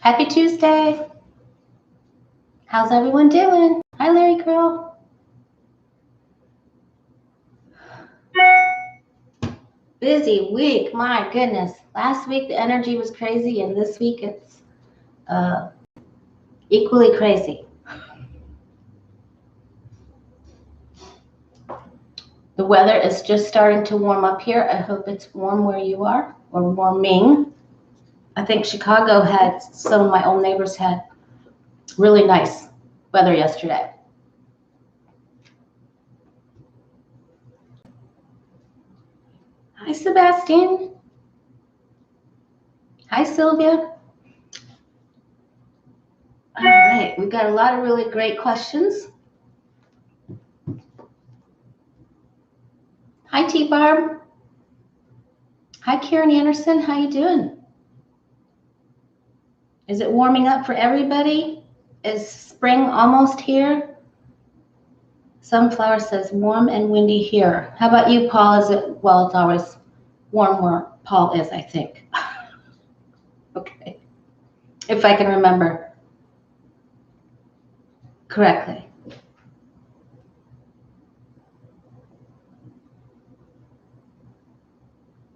Happy Tuesday. How's everyone doing? Hi, Larry Girl. Busy week, my goodness. Last week the energy was crazy, and this week it's equally crazy. The weather is just starting to warm up here. I hope it's warm where you are, or warming. I think Chicago had, some of my old neighbors had really nice weather yesterday. Hi, Sebastian. Hi, Sylvia. All right, we've got a lot of really great questions. Hi, T-Barb. Hi, Karen Anderson. How you doing? Is it warming up for everybody? Is spring almost here? Sunflower says warm and windy here. How about you, Paul? Is it, well, it's always warm where Paul is, I think. Okay. If I can remember correctly.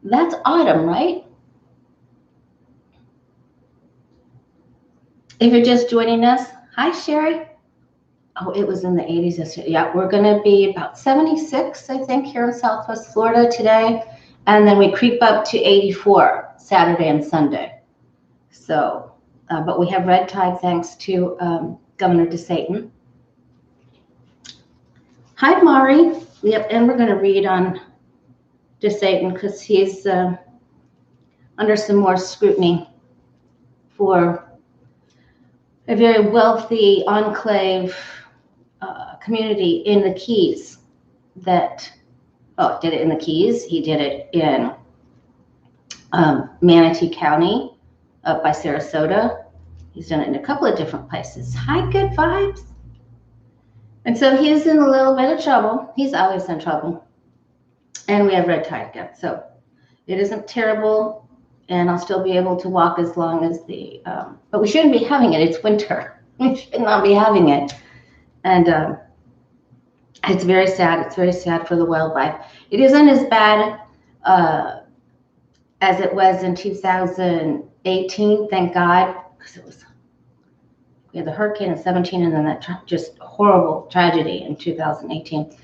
That's autumn, right? If you're just joining us, hi, Sherry. Oh, it was in the 80s yesterday. Yeah, we're going to be about 76, I think, here in Southwest Florida today. And then we creep up to 84 Saturday and Sunday. So, but we have red tide thanks to Governor DeSatan. Hi, Mari. Yep, and we're going to read on DeSatan because he's under some more scrutiny for a very wealthy enclave community in the Keys that, did it in the Keys. He did it in Manatee County up by Sarasota. He's done it in a couple of different places. Hi, good vibes. And so he's in a little bit of trouble. He's always in trouble. And we have red tide again. So it isn't terrible. And I'll still be able to walk as long as the, but we shouldn't be having it. It's winter. We should not be having it. And it's very sad. It's very sad for the wildlife. It isn't as bad as it was in 2018, thank God, because it was, we had the hurricane in 17 and then that just horrible tragedy in 2018.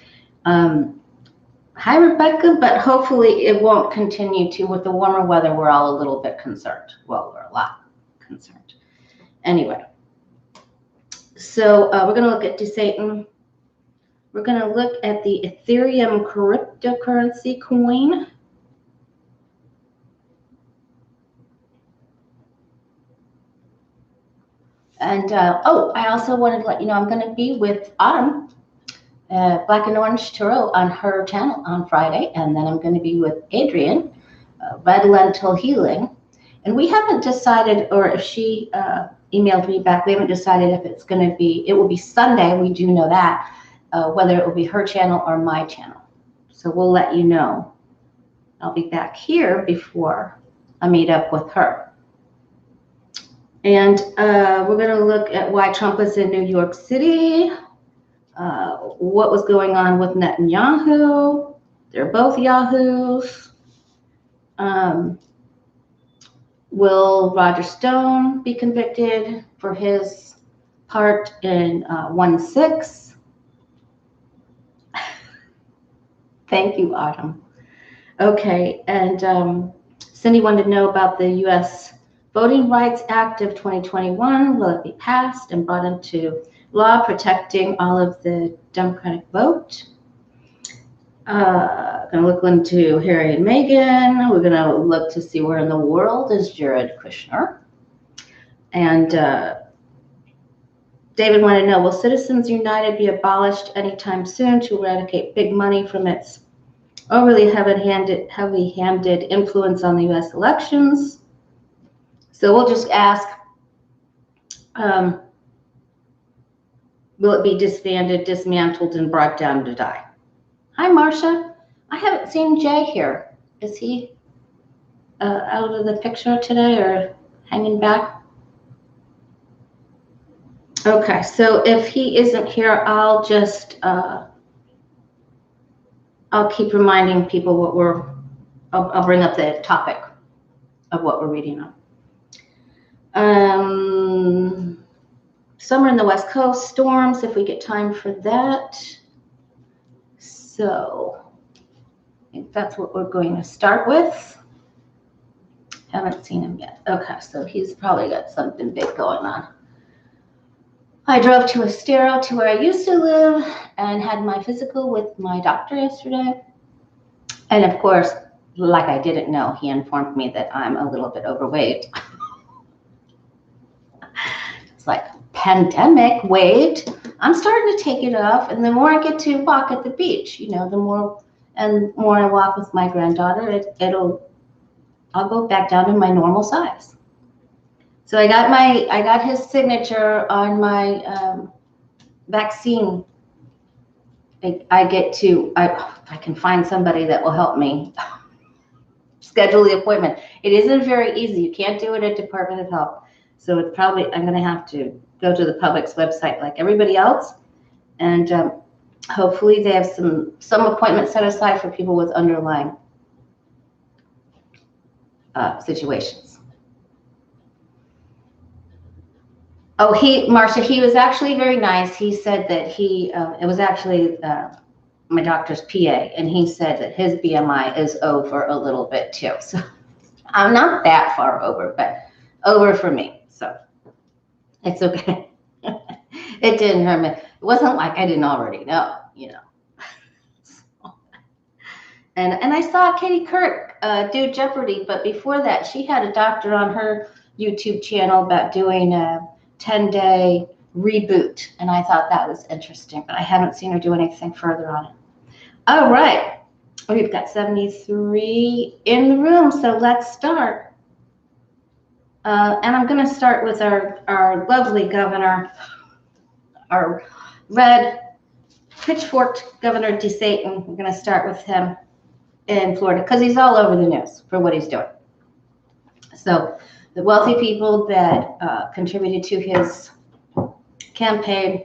Hi, Rebecca, but hopefully it won't continue to. With the warmer weather, we're all a little bit concerned. Well, we're a lot concerned. Anyway, so we're going to look at DeSatan. We're going to look at the Ethereum cryptocurrency coin. And, I also wanted to let you know I'm going to be with Autumn, Black and Orange Tarot, on her channel on Friday. And then I'm going to be with Adrienne, Red Lentil Healing. And we haven't decided, or if she emailed me back, we haven't decided if it's going to be, it will be Sunday, we do know that, whether it will be her channel or my channel. So we'll let you know. I'll be back here before I meet up with her. And we're going to look at why Trump was in New York City, what was going on with Netanyahu. They're both Yahoos. Will Roger Stone be convicted for his part in 1-6? Thank you, Autumn. Okay, and Cindy wanted to know about the U.S. Voting Rights Act of 2021. Will it be passed and brought into law, protecting all of the Democratic vote? Going to look into Harry and Meghan. We're going to look to see where in the world is Jared Kushner. And David wanted to know, will Citizens United be abolished anytime soon to eradicate big money from its overly heavy-handed influence on the U.S. elections? So we'll just ask, will it be disbanded, dismantled, and brought down to die? Hi, Marcia. I haven't seen Jay here. Is he out of the picture today or hanging back? Okay, so if he isn't here, I'll just, I'll keep reminding people what I'll bring up the topic of what we're reading on. Summer in the West Coast, storms, if we get time for that. So I think that's what we're going to start with. Haven't seen him yet. Okay, so he's probably got something big going on. I drove to Estero, to where I used to live, and had my physical with my doctor yesterday. And of course, like I didn't know, he informed me that I'm a little bit overweight. It's like, pandemic weight. I'm starting to take it off, and the more I get to walk at the beach, you know, the more I walk with my granddaughter, I'll go back down to my normal size. So I got his signature on my vaccine. I can find somebody that will help me schedule the appointment. It isn't very easy. You can't do it at Department of Health. So it's probably, I'm going to have to go to the public's website like everybody else. And hopefully they have some appointments set aside for people with underlying situations. Oh, Marcia, he was actually very nice. He said that it was actually my doctor's PA, and he said that his BMI is over a little bit too. So I'm not that far over, but over for me. So it's okay. It didn't hurt me. It wasn't like I didn't already know, you know. And I saw Katie Kirk do Jeopardy, but before that, she had a doctor on her YouTube channel about doing a 10-day reboot, and I thought that was interesting, but I haven't seen her do anything further on it. All right, we've got 73 in the room, so let's start. And I'm going to start with our lovely governor, our red pitchforked Governor DeSatan. We're going to start with him in Florida because he's all over the news for what he's doing. So the wealthy people that contributed to his campaign,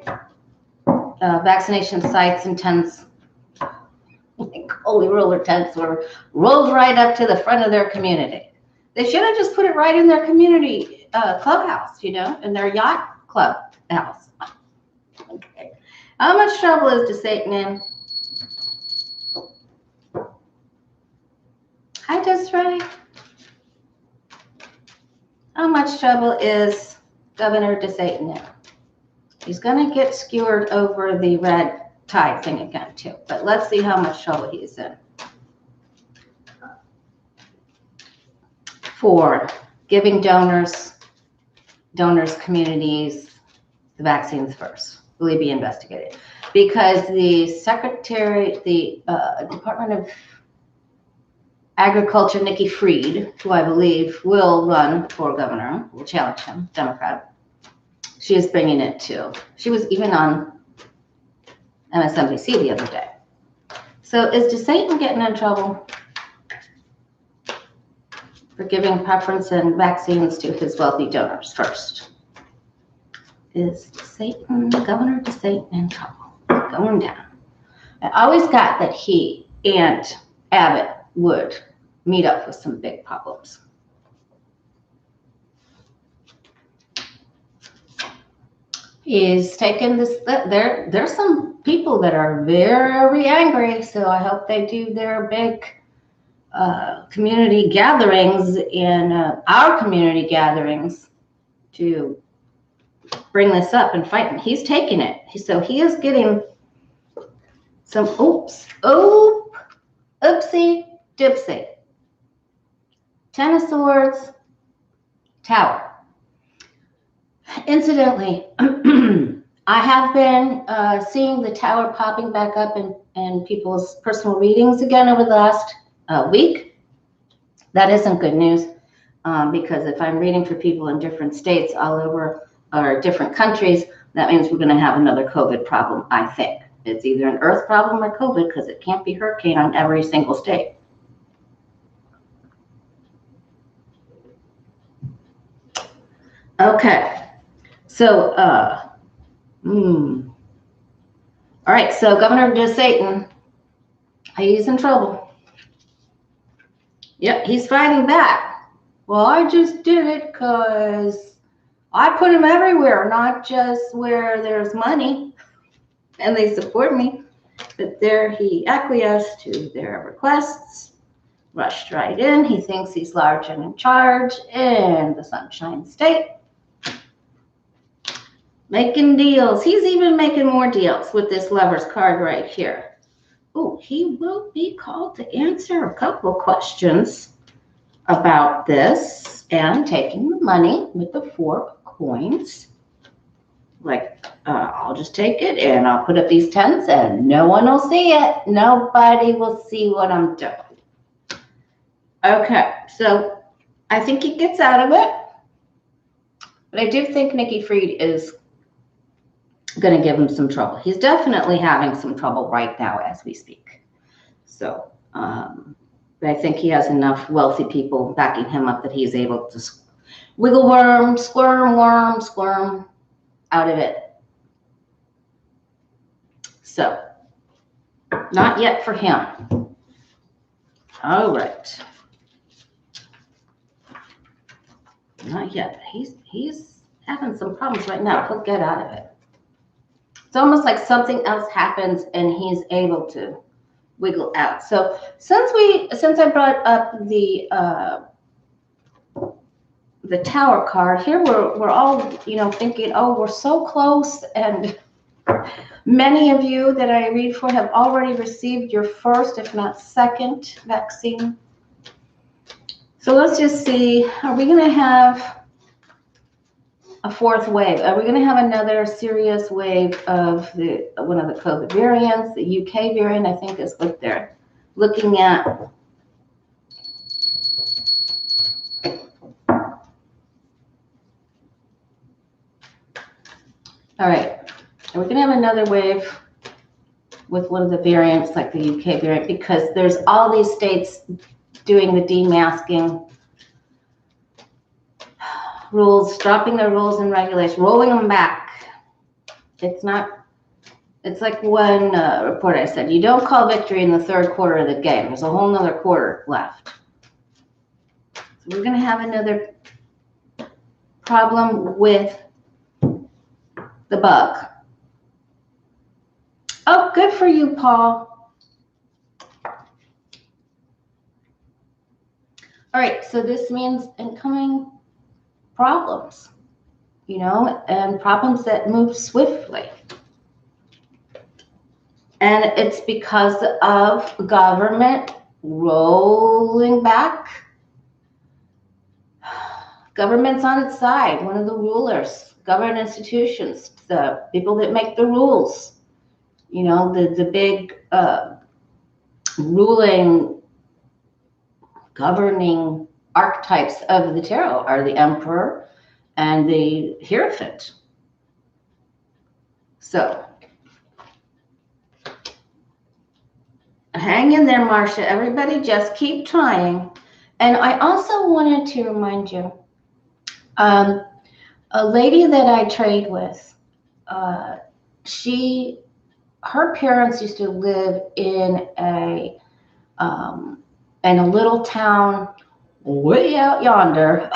vaccination sites and tents, like holy roller tents, were rolled right up to the front of their community. They should have just put it right in their community clubhouse, you know, in their yacht club house. Okay. How much trouble is DeSatan in? Hi, Desiree. How much trouble is Governor DeSatan in? He's going to get skewered over the red tide thing again, too. But let's see how much trouble he's in. For giving donors, communities, the vaccines first. Will he be investigated? Because the Department of Agriculture, Nikki Fried, who I believe will run for governor, will challenge him, Democrat. She is bringing it too. She was even on MSNBC the other day. So is DeSatan getting in trouble for giving preference and vaccines to his wealthy donors first? Is Governor DeSatan in trouble? Going down. I always got that he and Abbott would meet up with some big problems. He's taken this, there's some people that are very angry, so I hope they do their big community gatherings in our community gatherings to bring this up and fight him. He's taking it. So he is getting some oopsie dipsy. Ten of Swords, Tower. Incidentally, I have been seeing the Tower popping back up in people's personal readings again over the last week. That isn't good news because if I'm reading for people in different states all over or different countries, that means we're going to have another COVID problem, I think. It's either an Earth problem or COVID because it can't be hurricane on every single state. Okay, so All right, so Governor DeSatan, he's in trouble. Yep, he's fighting back. Well, I just did it because I put him everywhere, not just where there's money and they support me. But there he acquiesced to their requests, rushed right in. He thinks he's large and in charge in the Sunshine State. Making deals. He's even making more deals with this lover's card right here. Oh, he will be called to answer a couple of questions about this and taking the money with the 4 coins. Like, I'll just take it and I'll put up these 10s and no one will see it. Nobody will see what I'm doing. Okay, so I think he gets out of it. But I do think Nikki Fried is going to give him some trouble. He's definitely having some trouble right now as we speak. So, but I think he has enough wealthy people backing him up that he's able to wiggle worm, squirm out of it. So, not yet for him. All right. Not yet. He's having some problems right now. He'll get out of it. It's almost like something else happens and he's able to wiggle out. So since I brought up the Tower card here, we're all thinking, oh, we're so close, and many of you that I read for have already received your first, if not second, vaccine. So let's just see, are we going to have a 4th wave? Are we going to have another serious wave of one of the COVID variants? The UK variant, I think, is what they're looking at. All right, are we going to have another wave with one of the variants like the UK variant? Because there's all these states doing the demasking rules, dropping their rules and regulations, rolling them back. It's like one report I said, you don't call victory in the 3rd quarter of the game. There's a whole nother quarter left. So we're going to have another problem with the bug. Oh, good for you, Paul. All right, so this means incoming problems, and problems that move swiftly. And it's because of government rolling back. Government's on its side, one of the rulers, government institutions, the people that make the rules, the big ruling, governing archetypes of the tarot are the Emperor and the Hierophant. So hang in there, Marcia. Everybody just keep trying. And I also wanted to remind you, a lady that I trade with, her parents used to live in a little town way out yonder,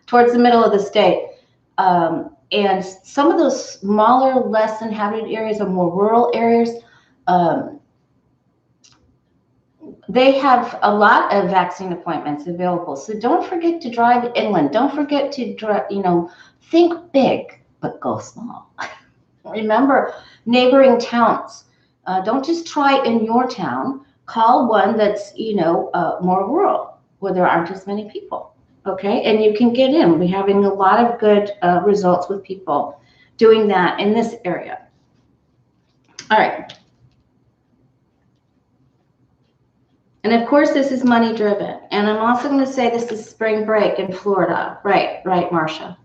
towards the middle of the state. And some of those smaller, less inhabited areas or more rural areas, they have a lot of vaccine appointments available. So don't forget to drive inland. Don't forget to drive, think big, but go small. Remember neighboring towns. Don't just try in your town. Call one that's, more rural, where there aren't as many people. Okay, and you can get in. We're having a lot of good results with people doing that in this area. All right. And of course, this is money driven. And I'm also going to say this is spring break in Florida. Right, Marcia.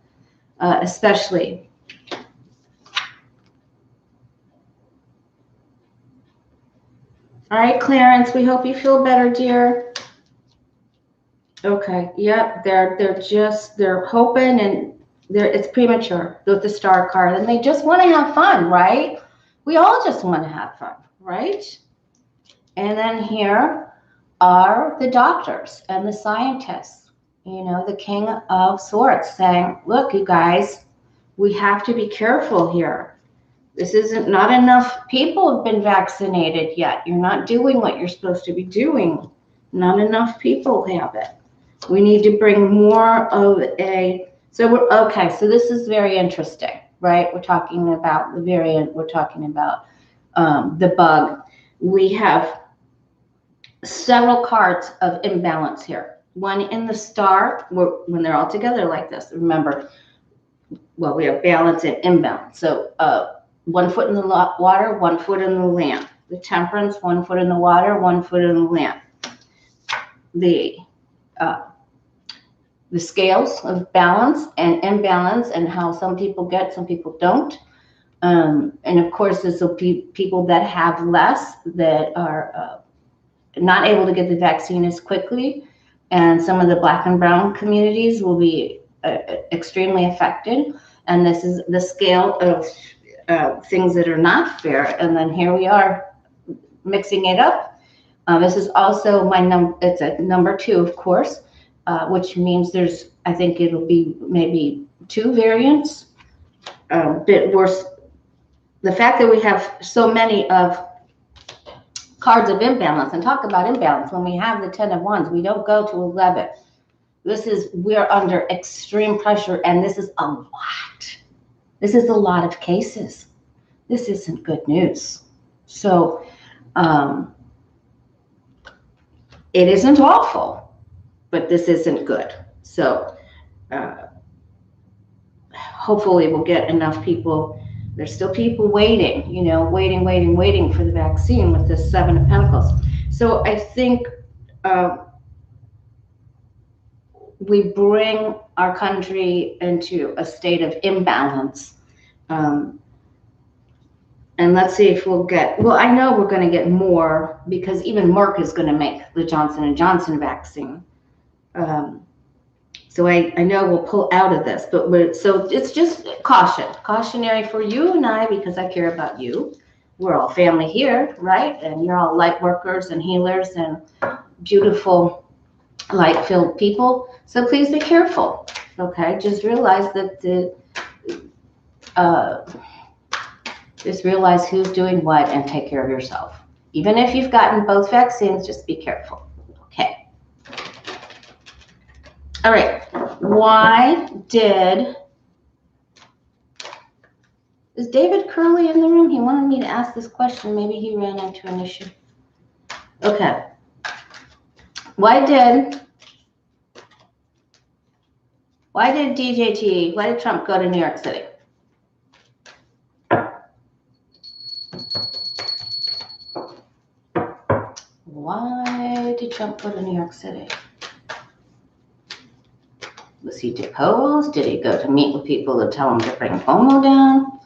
Especially. All right, Clarence, we hope you feel better, dear. Okay, yep, they're hoping, and it's premature with the star card, and they just want to have fun, right? We all just want to have fun, right? And then here are the doctors and the scientists, the King of Swords saying, look, you guys, we have to be careful here. This isn't, not enough people have been vaccinated yet. You're not doing what you're supposed to be doing. Not enough people have it. We need to bring more of so this is very interesting, right? We're talking about the variant, we're talking about the bug. We have several cards of imbalance here. One in the star, when they're all together like this, remember, well, we have balance and imbalance. So 1 foot in the water, 1 foot in the land. The temperance, 1 foot in the water, 1 foot in the land. The scales of balance and imbalance, and how some people get, some people don't. And of course, this will be people that have less, that are not able to get the vaccine as quickly. And some of the Black and brown communities will be extremely affected. And this is the scale of things that are not fair. And then here we are mixing it up. This is also it's a number 2, of course, which means I think it'll be maybe 2 variants. A bit worse. The fact that we have so many of cards of imbalance, and talk about imbalance, when we have the 10 of Wands, we don't go to 11. We're under extreme pressure, and this is a lot. This is a lot of cases. This isn't good news. So it isn't awful, but this isn't good. So hopefully we'll get enough people. There's still people waiting, waiting for the vaccine with this 7 of Pentacles. So I think we bring our country into a state of imbalance. And let's see if we'll get, well, I know we're going to get more, because even Merck is going to make the Johnson & Johnson vaccine. So I know we'll pull out of this, so it's just cautionary for you and I, because I care about you. We're all family here, right? And you're all light workers and healers and beautiful, light-filled people. So please be careful, okay? Just realize that just realize who's doing what, and take care of yourself. Even if you've gotten both vaccines, just be careful, okay? All right, is David Curley in the room? He wanted me to ask this question. Maybe he ran into an issue. Okay. Why did Trump go to New York City? Why did Trump go to New York City? Was he deposed? Did he go to meet with people to tell him to bring Cuomo down?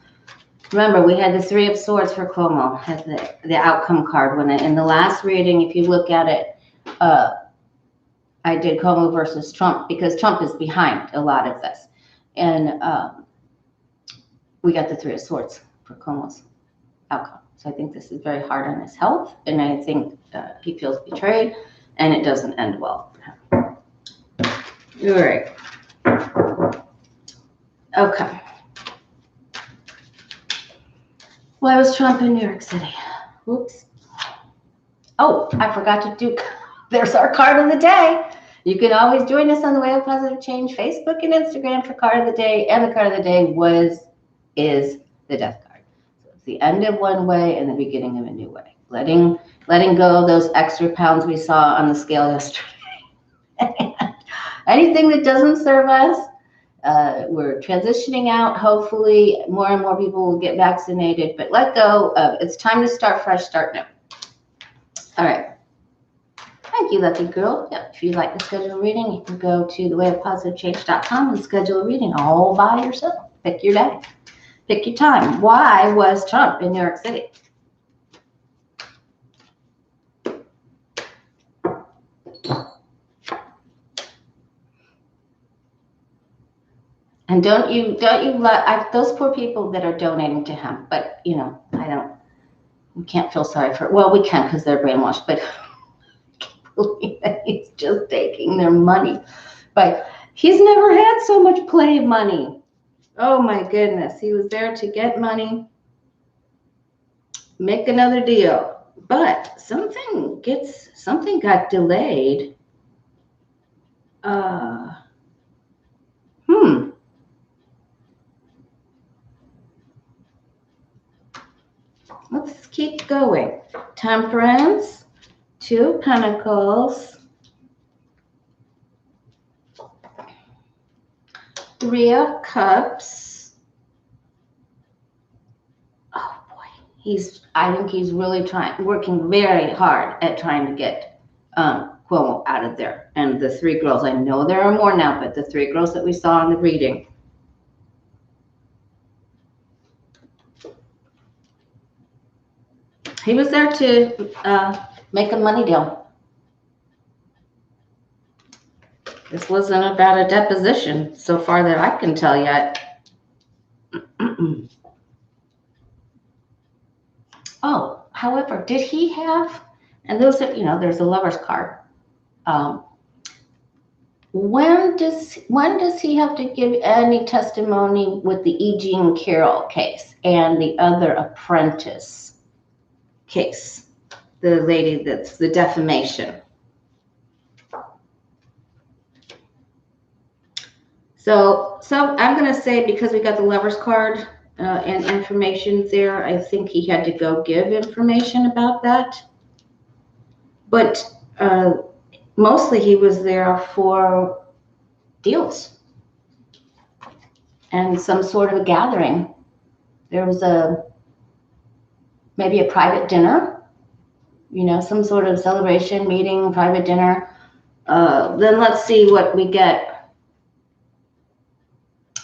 Remember, we had the 3 of Swords for Cuomo as the outcome card. When in the last reading, if you look at it, I did Cuomo versus Trump, because Trump is behind a lot of this. And we got the 3 of Swords for Cuomo's outcome. So I think this is very hard on his health, and I think he feels betrayed, and it doesn't end well. All right. Okay. Why was Trump in New York City? Whoops. Oh, I forgot to do, there's our card of the day. You can always join us on the Way of Positive Change, Facebook and Instagram, for card of the day. And the card of the day is the Death card. So it's the end of one way and the beginning of a new way. Letting go of those extra pounds we saw on the scale yesterday. Anything that doesn't serve us, we're transitioning out. Hopefully more and more people will get vaccinated, but let go of, it's time to start fresh, start new. All right. Thank you, lucky girl. Yep. If you'd like to schedule a reading, you can go to thewayofpositivechange.com and schedule a reading all by yourself. Pick your day. Pick your time. Why was Trump in New York City? And don't you those poor people that are donating to him, but we can't feel sorry for, well, we can because they're brainwashed, but I can't believe that he's just taking their money. But he's never had so much play money. Oh my goodness. He was there to get money, make another deal. But something got delayed. Let's keep going. Temperance, 2 Pentacles, 3 of Cups. Oh boy, I think he's really working very hard at trying to get Cuomo out of there. And the 3 girls, I know there are more now, but the 3 girls that we saw in the reading. He was there to make a money deal. This wasn't about a deposition so far that I can tell yet. Oh, however, did he have, and those are, there's a lover's card. When does he have to give any testimony with the E. Jean Carroll case and the other apprentice case, the lady that's the defamation? So I'm going to say, because we got the lover's card and information there, I think he had to go give information about that. But mostly he was there for deals and some sort of a gathering. There was maybe a private dinner, some sort of celebration, meeting, private dinner. Then let's see what we get.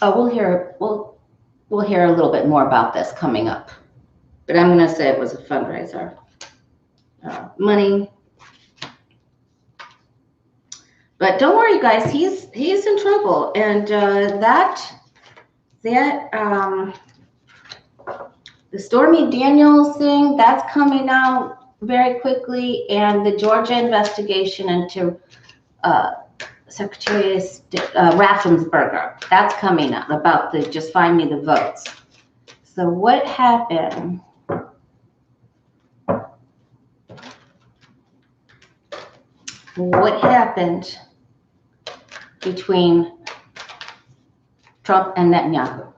Oh, we'll hear a little bit more about this coming up, but I'm going to say it was a fundraiser. Money. But don't worry, guys. He's in trouble, and the Stormy Daniels thing, that's coming out very quickly, and the Georgia investigation into Secretary Raffensperger, that's coming up, about the just find me the votes. So what happened? What happened between Trump and Netanyahu?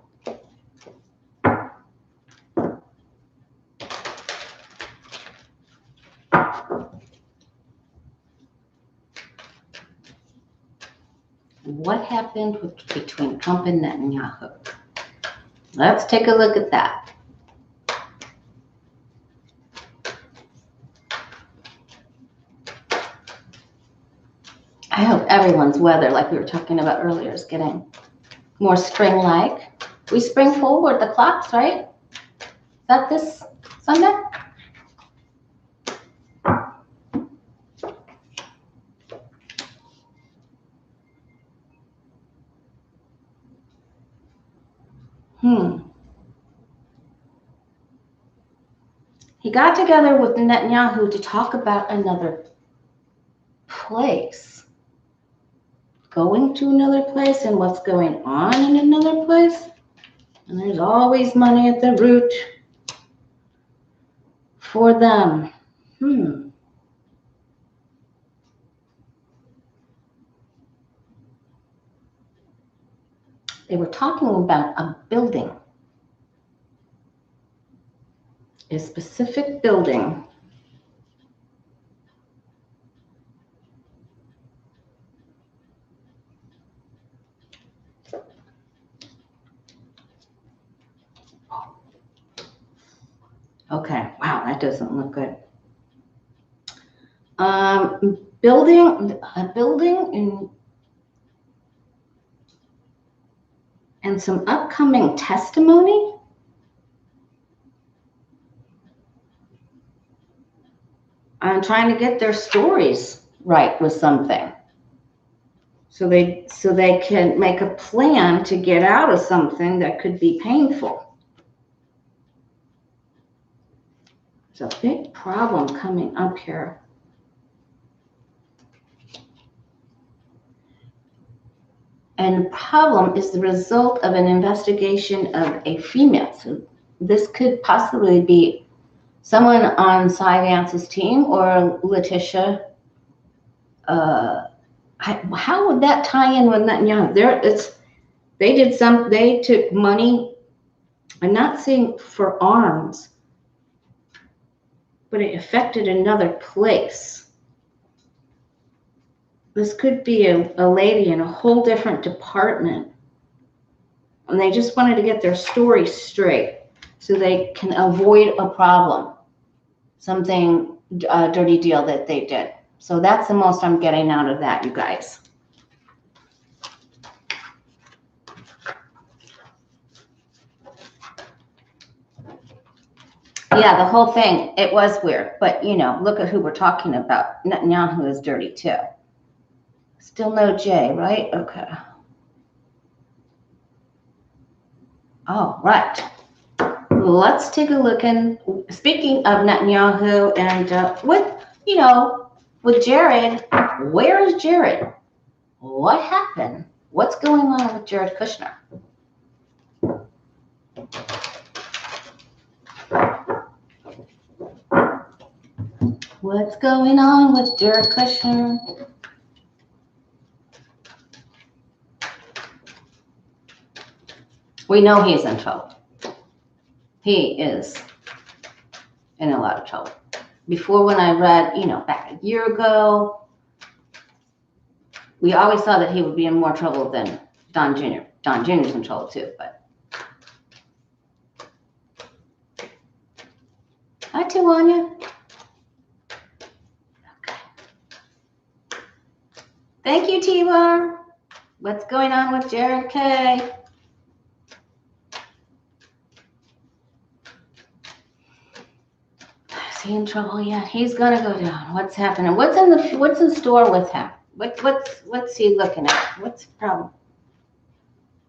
What happened between Trump and Netanyahu? Let's take a look at that. I hope everyone's weather, like we were talking about earlier, is getting more spring-like. We spring forward the clocks, right? Is that this Sunday? He got together with Netanyahu to talk about another place. Going to another place and what's going on in another place. And there's always money at the root for them. They were talking about a building. A specific building. Okay, wow, that doesn't look good. A building and some upcoming testimony. I'm trying to get their stories right with something. So they can make a plan to get out of something that could be painful. There's a big problem coming up here. And the problem is the result of an investigation of a female. So this could possibly be someone on Cy Vance's team or Letitia. How would that tie in with Netanyahu? They took money. I'm not saying for arms, but it affected another place. This could be a lady in a whole different department. And they just wanted to get their story straight so they can avoid a problem. Something, a dirty deal that they did. So that's the most I'm getting out of that, you guys. Yeah, the whole thing, it was weird. But, you know, look at who we're talking about. Netanyahu is dirty, too. Still no J, right? Okay. All right. Let's take a look. And speaking of Netanyahu and with Jared, where is Jared? What happened? What's going on with Jared Kushner? What's going on with Jared Kushner? We know he's in trouble. He is in a lot of trouble. Before, when I read, back a year ago, we always saw that he would be in more trouble than Don Jr. Don Jr.'s in trouble too, but. Hi, Tawanya. Okay. Thank you, T-Bar. What's going on with Jared K? Is he in trouble yet? He's gonna go down. What's happening? What's in store with him? What's he looking at? What's the problem?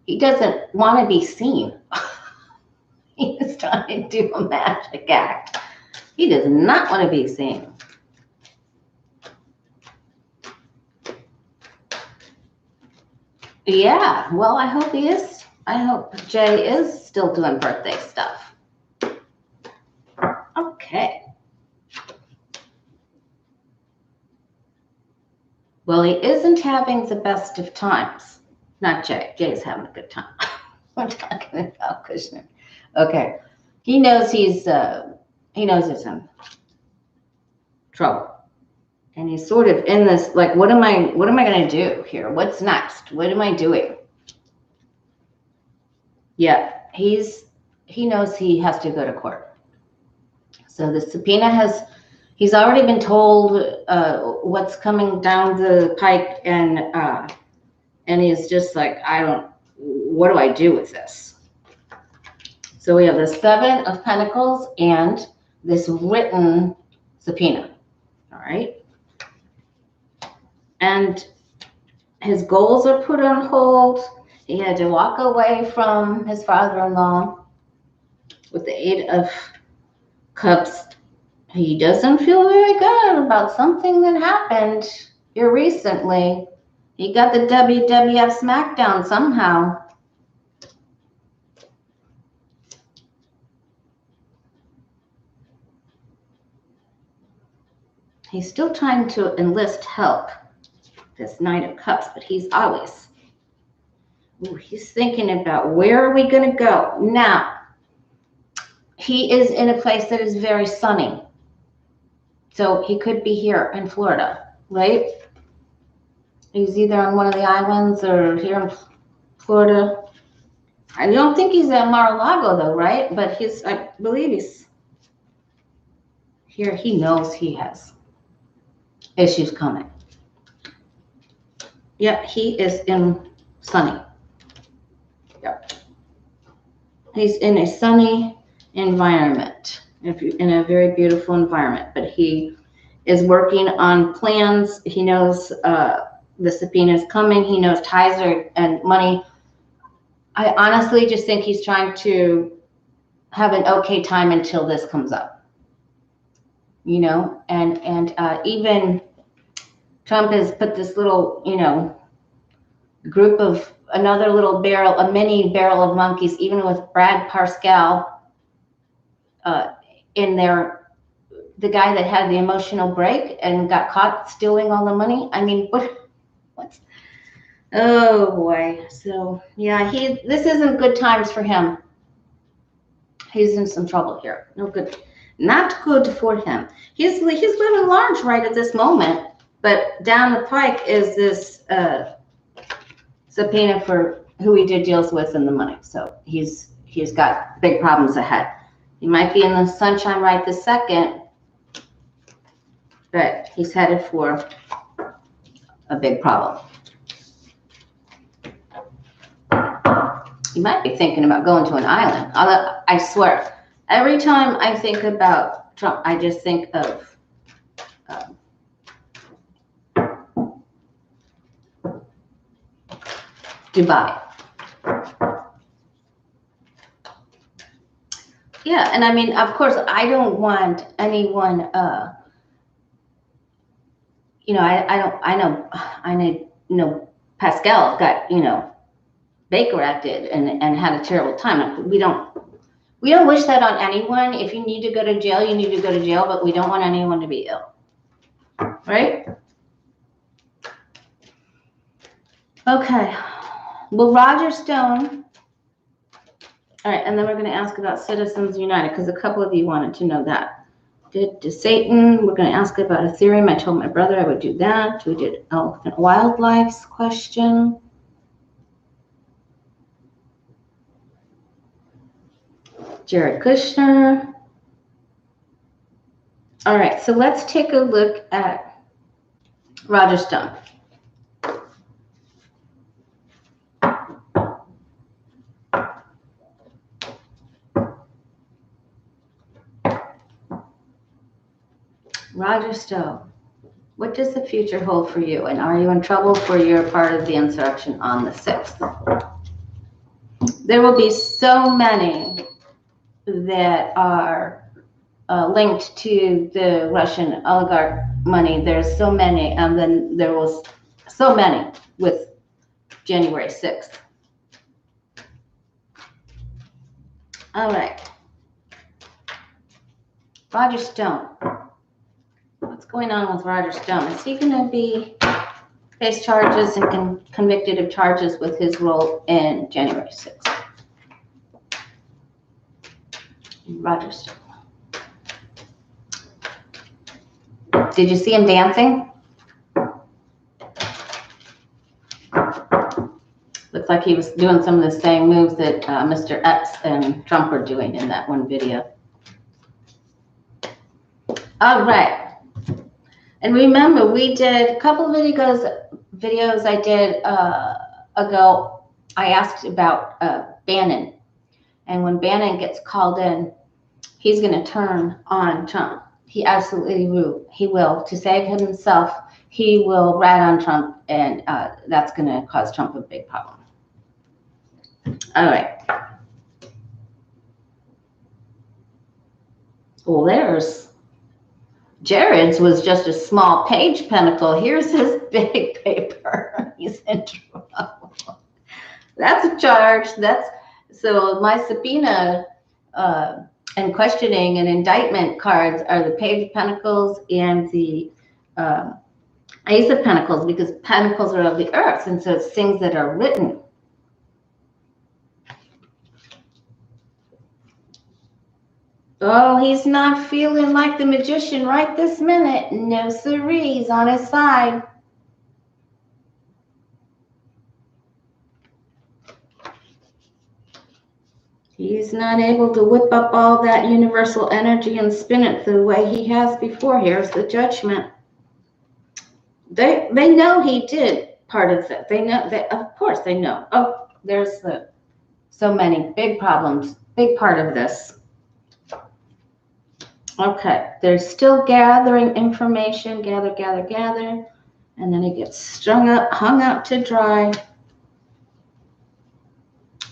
He doesn't want to be seen. He's trying to do a magic act. He does not want to be seen. Yeah, well, I hope he is. I hope Jay is still doing birthday stuff. Okay. Well, he isn't having the best of times. Not Jay. Jay's having a good time. We're talking about Kushner. Okay. He knows he's in trouble. And he's sort of in this, like, what am I going to do here? What's next? What am I doing? Yeah, he knows he has to go to court. So the subpoena he's already been told what's coming down the pike, and he's just like, what do I do with this? So we have the Seven of Pentacles and this written subpoena, all right? And his goals are put on hold. He had to walk away from his father-in-law with the Eight of Cups. He doesn't feel very good about something that happened here recently. He got the WWF SmackDown somehow. He's still trying to enlist help, this Knight of Cups, but he's always, he's thinking about where are we going to go? Now, he is in a place that is very sunny. So he could be here in Florida, right? He's either on one of the islands or here in Florida. I don't think he's at Mar-a-Lago though, right? But I believe he's here. He knows he has issues coming. Yep, he is in sunny. Yep. He's in a sunny environment, in a very beautiful environment, but he is working on plans. He knows the subpoena is coming. He knows ties are and money. I honestly just think he's trying to have an okay time until this comes up, you know, and even Trump has put this little, you know, group of another little barrel, a mini barrel of monkeys, even with Brad Parscale in there, the guy that had the emotional break and got caught stealing all the money. I mean, what's, oh boy. So yeah, this isn't good times for him. He's in some trouble here. No good, not good for him. He's living large right at this moment, but down the pike is this subpoena for who he did deals with and the money. So he's got big problems ahead. He might be in the sunshine right this second, but he's headed for a big problem. You might be thinking about going to an island. I swear, every time I think about Trump, I just think of Dubai. Yeah, and I mean, of course, I don't want anyone. You know, I know Pascal got, you know, Baker acted and had a terrible time. We don't wish that on anyone. If you need to go to jail, you need to go to jail, but we don't want anyone to be ill, right? Okay. Well, Roger Stone. All right, and then we're going to ask about Citizens United because a couple of you wanted to know that. Did Satan? We're going to ask about Ethereum. I told my brother I would do that. We did elephant wildlife's question. Jared Kushner. All right, so let's take a look at Roger Stone. Roger Stone, what does the future hold for you? And are you in trouble for your part of the insurrection on the 6th? There will be so many that are linked to the Russian oligarch money. There's so many, and then there was so many with January 6th. All right. Roger Stone. What's going on with Roger Stone? Is he going to be face charges and convicted of charges with his role in January 6th? Roger Stone. Did you see him dancing? Looks like he was doing some of the same moves that Mr. X and Trump were doing in that one video. All right. And remember, we did a couple of videos I did ago. I asked about Bannon. And when Bannon gets called in, he's going to turn on Trump. He absolutely will. He will. To save himself, he will rat on Trump, and that's going to cause Trump a big problem. All right. Well, there's Jared's was just a small page pentacle. Here's his big paper. He's in trouble. That's a charge. So my subpoena and questioning and indictment cards are the page of pentacles and the ace of pentacles, because pentacles are of the earth, and so it's things that are written. Oh, he's not feeling like the magician right this minute. No siree, he's on his side. He's not able to whip up all that universal energy and spin it the way he has before. Here's the judgment. They know he did part of it. They know that, of course they know. Oh, there's so many big problems, big part of this. Okay, they're still gathering information, gather. and then he gets hung out to dry.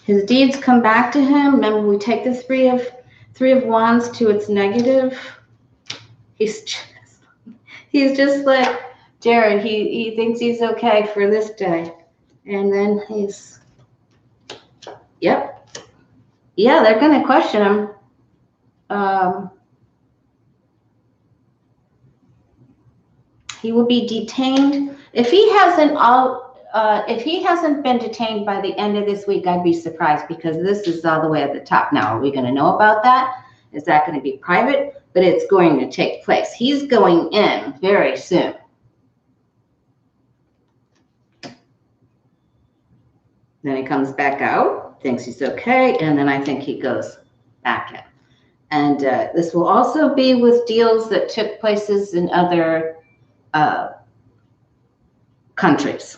His deeds come back to him. Remember, we take the three of wands to its negative. He's just like Jared. He thinks he's okay for this day, and then he's, yep, yeah, they're gonna question him. He will be detained if he hasn't been detained by the end of this week. I'd be surprised, because this is all the way at the top now. Are we going to know about that? Is that going to be private? But it's going to take place. He's going in very soon. Then he comes back out, thinks he's okay, and then I think he goes back in. And this will also be with deals that took places in other countries,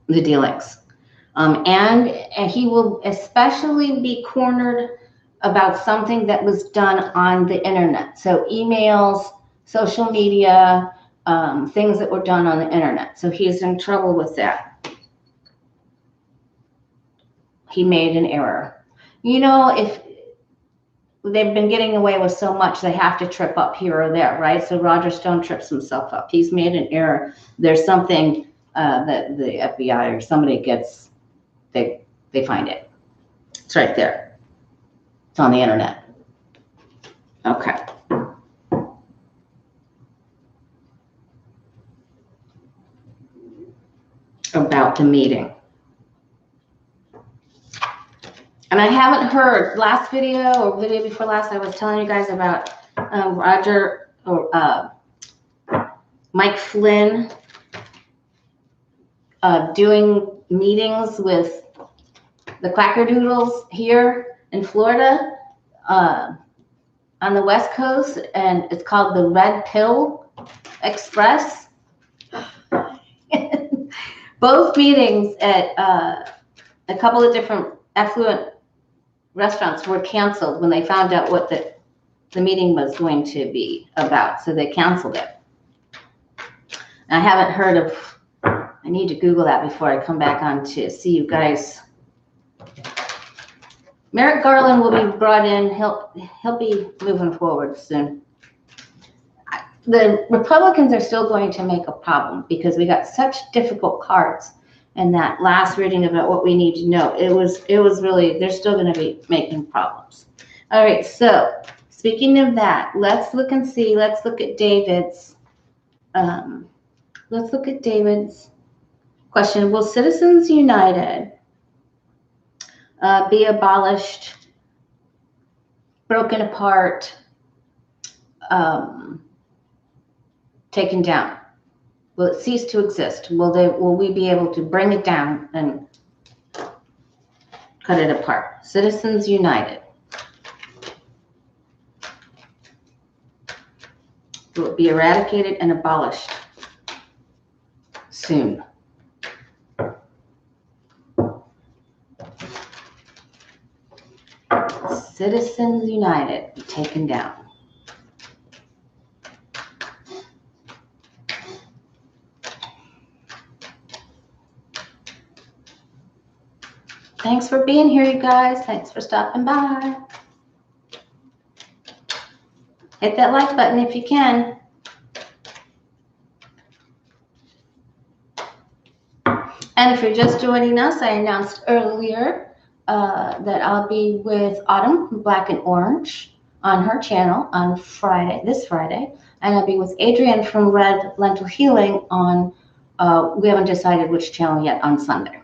the dealings. And he will especially be cornered about something that was done on the internet. So emails, social media, things that were done on the internet. So he's in trouble with that. He made an error. You know, if they've been getting away with so much, they have to trip up here or there, right? So Roger Stone trips himself up. He's made an error. There's something that the FBI or somebody gets, they find it. It's right there. It's on the internet. Okay. About the meeting. And I haven't heard, last video or video before last, I was telling you guys about Roger or Mike Flynn doing meetings with the Quackerdoodles here in Florida on the West Coast, and it's called the Red Pill Express. Both meetings at a couple of different affluent restaurants were canceled when they found out what the meeting was going to be about, so they canceled it. I haven't heard of, I need to Google that before I come back on to see you guys. Merrick Garland will be brought in. He'll be moving forward soon. The Republicans are still going to make a problem because we got such difficult cards in that last reading about what we need to know. It was really, they're still going to be making problems. All right, so speaking of that, let's look and see. Let's look at David's. Let's look at David's question. Will Citizens United be abolished, broken apart, taken down? Will it cease to exist? Will we be able to bring it down and cut it apart? Citizens United. Will it be eradicated and abolished soon? Citizens United be taken down. Thanks for being here, you guys. Thanks for stopping by. Hit that like button if you can. And if you're just joining us, I announced earlier that I'll be with Autumn from Black and Orange on her channel on Friday, this Friday. And I'll be with Adrienne from Red Lentil Healing on, we haven't decided which channel yet, on Sunday.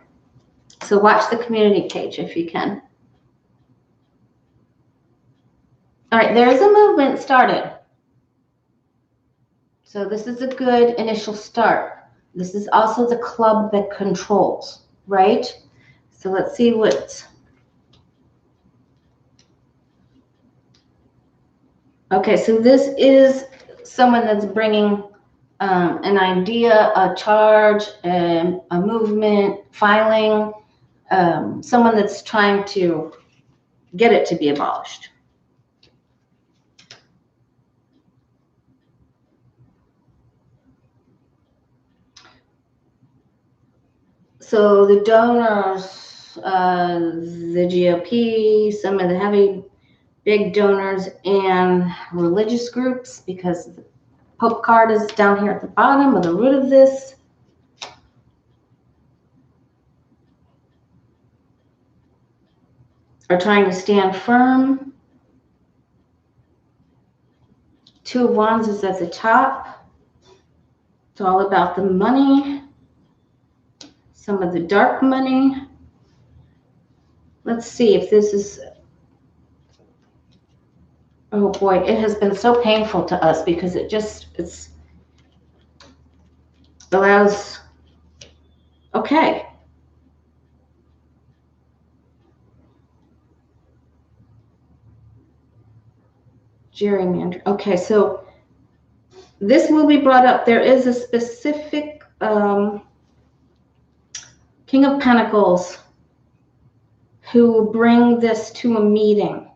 So watch the community page if you can. All right, there is a movement started. So this is a good initial start. This is also the club that controls, right? So let's see what. Okay, so this is someone that's bringing an idea, a charge, a movement, filing, someone that's trying to get it to be abolished. So the donors, the GOP, some of the heavy big donors, and religious groups, because the Pope card is down here at the bottom of the root of this. Are trying to stand firm. Two of Wands is at the top. It's all about the money. Some of the dark money. Let's see if this is, oh boy, it has been so painful to us because it's allows, okay. Gerrymander. Okay, so this will be brought up. There is a specific King of Pentacles who will bring this to a meeting.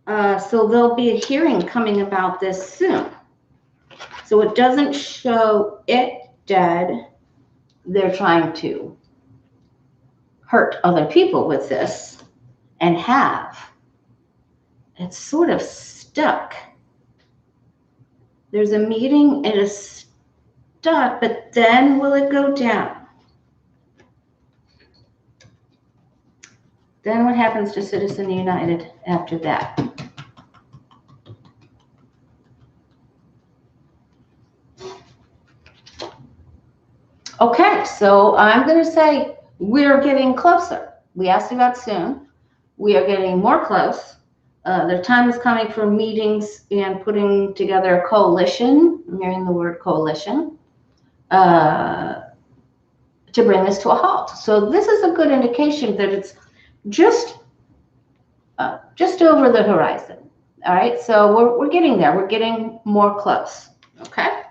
So there'll be a hearing coming about this soon. So it doesn't show it dead. They're trying to hurt other people with this and have. It's sort of stuck. There's a meeting, it is stuck, but then will it go down? Then what happens to Citizen United after that? Okay, so I'm going to say we're getting closer. We asked about soon. We are getting more close. The time is coming for meetings and putting together a coalition, I'm hearing the word coalition, to bring this to a halt. So this is a good indication that it's just over the horizon. All right, so we're getting there. We're getting more close. Okay.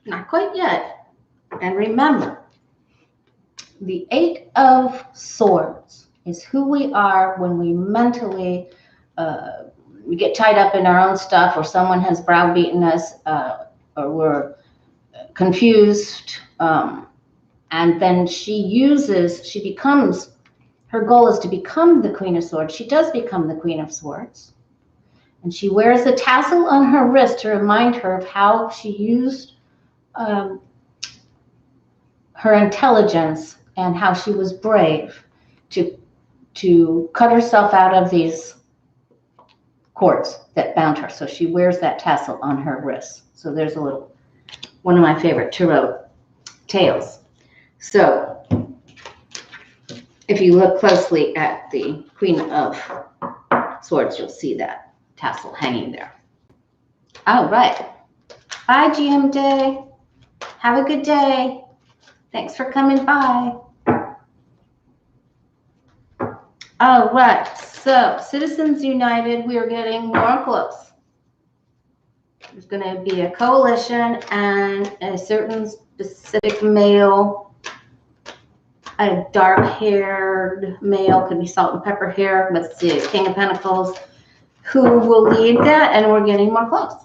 Not quite yet. And remember, the Eight of Swords is who we are when we mentally we get tied up in our own stuff, or someone has browbeaten us, or we're confused. And then she becomes, her goal is to become the Queen of Swords. She does become the Queen of Swords. And she wears a tassel on her wrist to remind her of how she used her intelligence and how she was brave to cut herself out of these cords that bound her. So she wears that tassel on her wrist. So there's one of my favorite tarot tales. So if you look closely at the Queen of Swords, you'll see that tassel hanging there. All right. Bye, GM Day. Have a good day. Thanks for coming by. All right, so Citizens United, we are getting more close. There's going to be a coalition and a certain specific male, a dark-haired male, could be salt and pepper hair, let's see, King of Pentacles, who will lead that, and we're getting more close.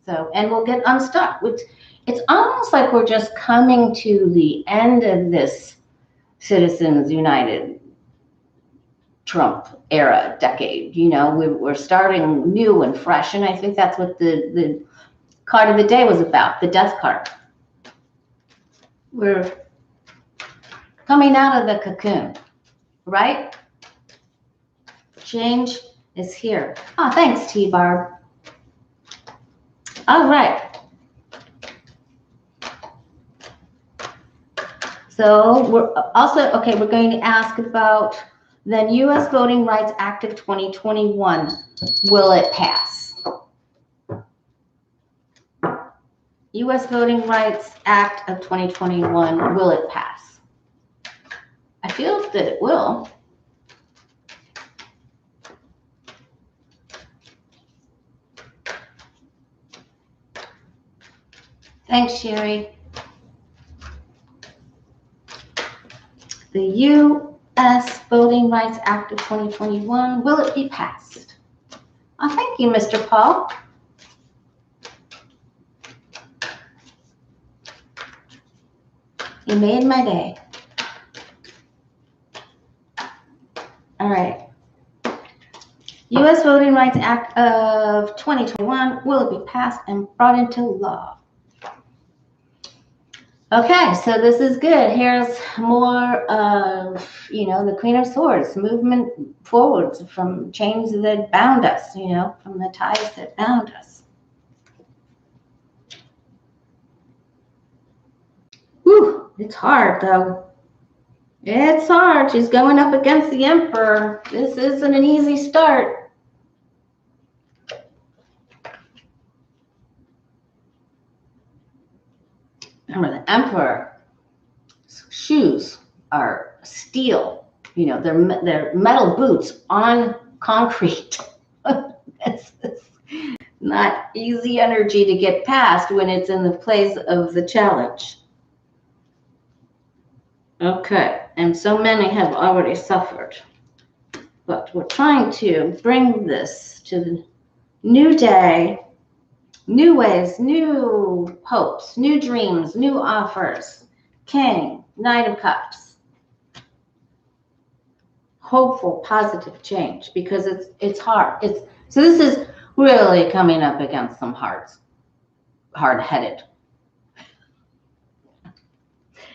So, and we'll get unstuck, which it's almost like we're just coming to the end of this Citizens United Trump era decade. You know, we're starting new and fresh, and I think that's what the card of the day was about, the death card. We're coming out of the cocoon, right? Change is here. Oh, thanks, T-Barb. All right. So we're also, okay, we're going to ask about the U.S. Voting Rights Act of 2021. Will it pass? U.S. Voting Rights Act of 2021, will it pass? I feel that it will. Thanks, Sherry. The U.S. Voting Rights Act of 2021, will it be passed? Oh, thank you, Mr. Paul. You made my day. All right. U.S. Voting Rights Act of 2021, will it be passed and brought into law? Okay, so this is good. Here's more of, the Queen of Swords, movement forwards from chains that bound us, from the ties that bound us. Whew, it's hard though. It's hard. She's going up against the Emperor. This isn't an easy start. Remember, the Emperor's shoes are steel. They're metal boots on concrete. It's not easy energy to get past when it's in the place of the challenge. Okay, and so many have already suffered. But we're trying to bring this to the new day, new ways, new hopes, new dreams, new offers. King, Knight of Cups. Hopeful, positive change, because it's hard. So this is really coming up against some hard-headed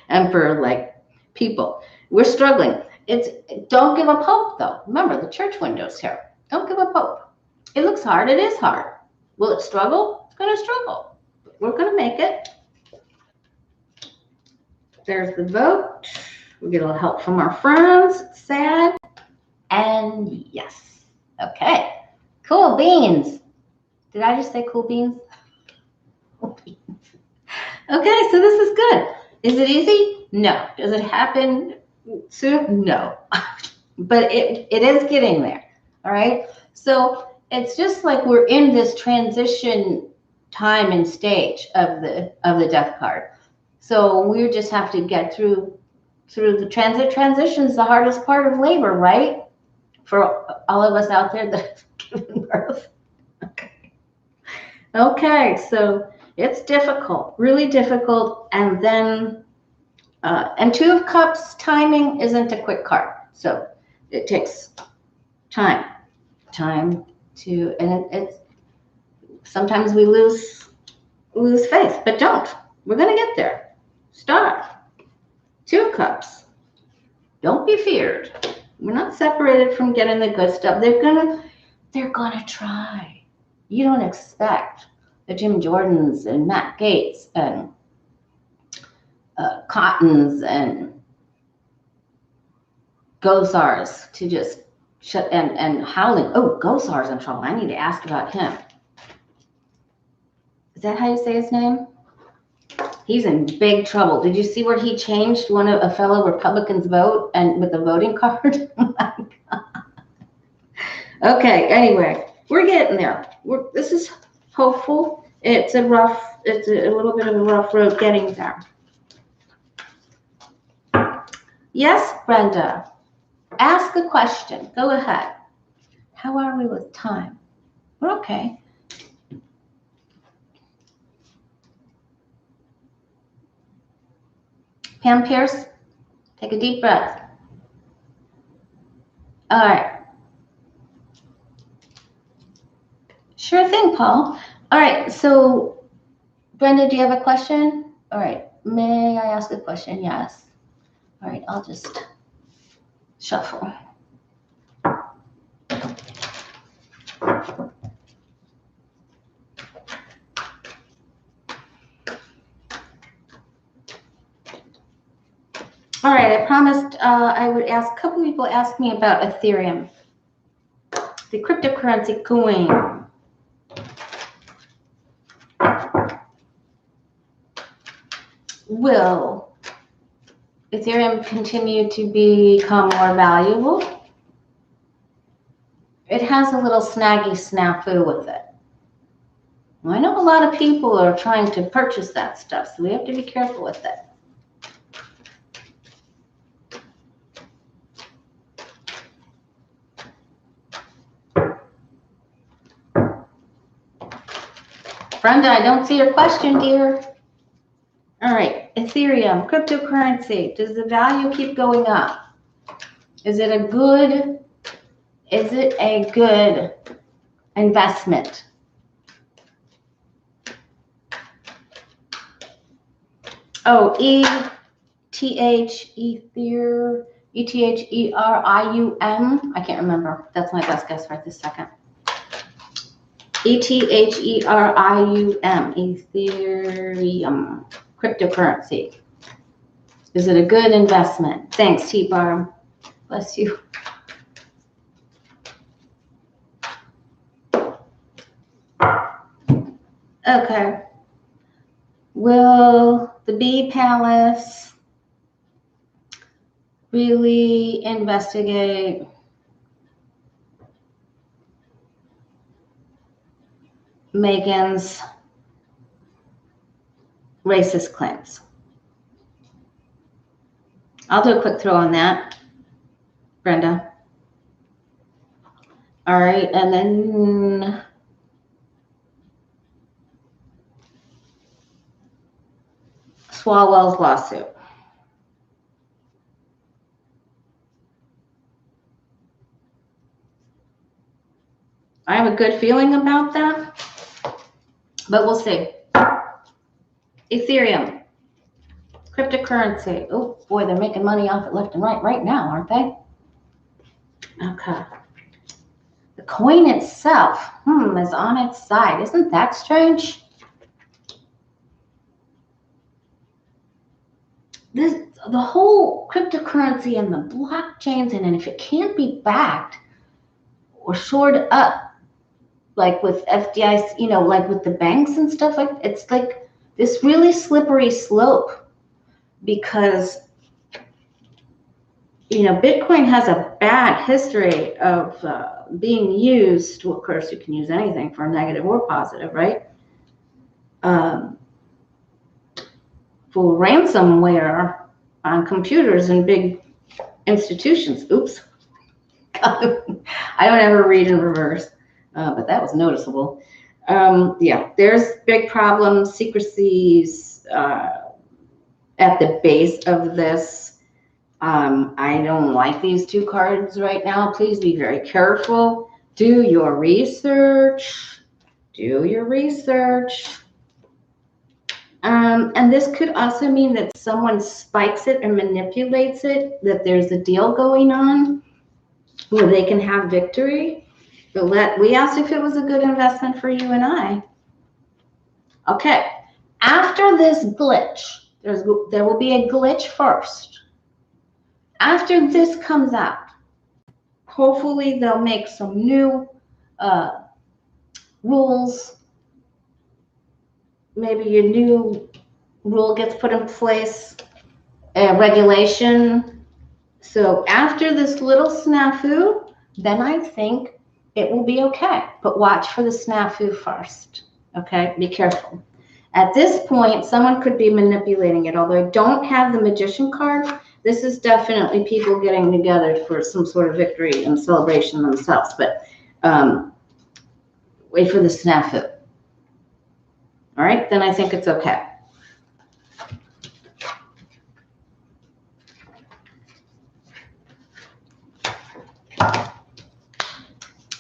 Emperor-like people. We're struggling. Don't give up hope, though. Remember, the church window's here. Don't give up hope. It looks hard. It is hard. Will it struggle? It's going to struggle. But we're going to make it. There's the vote. We get a little help from our friends. It's sad. And yes. Okay. Cool beans. Did I just say cool beans? Cool beans. Okay, so this is good. Is it easy? No. Does it happen soon? No. But it is getting there. All right. So it's just like we're in this transition time and stage of the death card. So we just have to get through the transition is the hardest part of labor, right? For all of us out there that have given birth. Okay, so it's difficult, really difficult. And then, and Two of Cups, timing isn't a quick card. So it takes time to, and it's sometimes we lose faith, but don't. We're going to get there. Start. Two of Cups. Don't be feared. We're not separated from getting the good stuff. They're gonna try. You don't expect the Jim Jordans and Matt Gaetz and Cottons and Gosars to just shut and Howling. Oh, Gosar's in trouble. I need to ask about him. Is that how you say his name? He's in big trouble. Did you see where he changed a fellow Republican's vote and with the voting card? Oh my God. Okay, anyway, we're getting there. This is hopeful. It's a little bit of a rough road getting there. Yes, Brenda. Ask a question. Go ahead. How are we with time? We're okay. Pam Pierce, take a deep breath. All right. Sure thing, Paul. All right, so Brenda, do you have a question? All right, may I ask a question? Yes. All right, I'll just shuffle. All right, I promised I would ask, a couple people asked me about Ethereum, the cryptocurrency coin. Will Ethereum continue to become more valuable? It has a little snaggy snafu with it. Well, I know a lot of people are trying to purchase that stuff, so we have to be careful with it. Brenda, I don't see your question, dear. All right, Ethereum, cryptocurrency. Does the value keep going up? Is it a good investment? Oh, ETHERIUM. I can't remember. That's my best guess right this second. ETHERIUM, Ethereum, cryptocurrency. Is it a good investment? Thanks, T-Bar. Bless you. Okay. Will the Bee Palace really investigate Meghan's racist claims? I'll do a quick throw on that, Brenda. All right, and then Swalwell's lawsuit. I have a good feeling about that, but we'll see. Ethereum, cryptocurrency. Oh boy, they're making money off it left and right now, aren't they? Okay. The coin itself, is on its side. Isn't that strange? The whole cryptocurrency and the blockchains, and if it can't be backed or shored up, like with FDIC, like with the banks and stuff, like it's like this really slippery slope, because Bitcoin has a bad history of being used. Well, of course, you can use anything for negative or positive, right? For ransomware on computers in big institutions. Oops. I don't ever read in reverse, but that was noticeable. Yeah, there's big problems, secrecies at the base of this. I don't like these two cards right now. Please be very careful. Do your research. Do your research. And this could also mean that someone spikes it and manipulates it, that there's a deal going on where they can have victory. But we asked if it was a good investment for you and I. Okay, after this glitch, there will be a glitch first. After this comes out, hopefully they'll make some new rules. Maybe a new rule gets put in place, a regulation. So after this little snafu, then I think it will be okay. But watch for the snafu first, okay? Be careful. At this point, someone could be manipulating it. Although I don't have the magician card, this is definitely people getting together for some sort of victory and celebration themselves. But wait for the snafu. All right, then I think it's okay.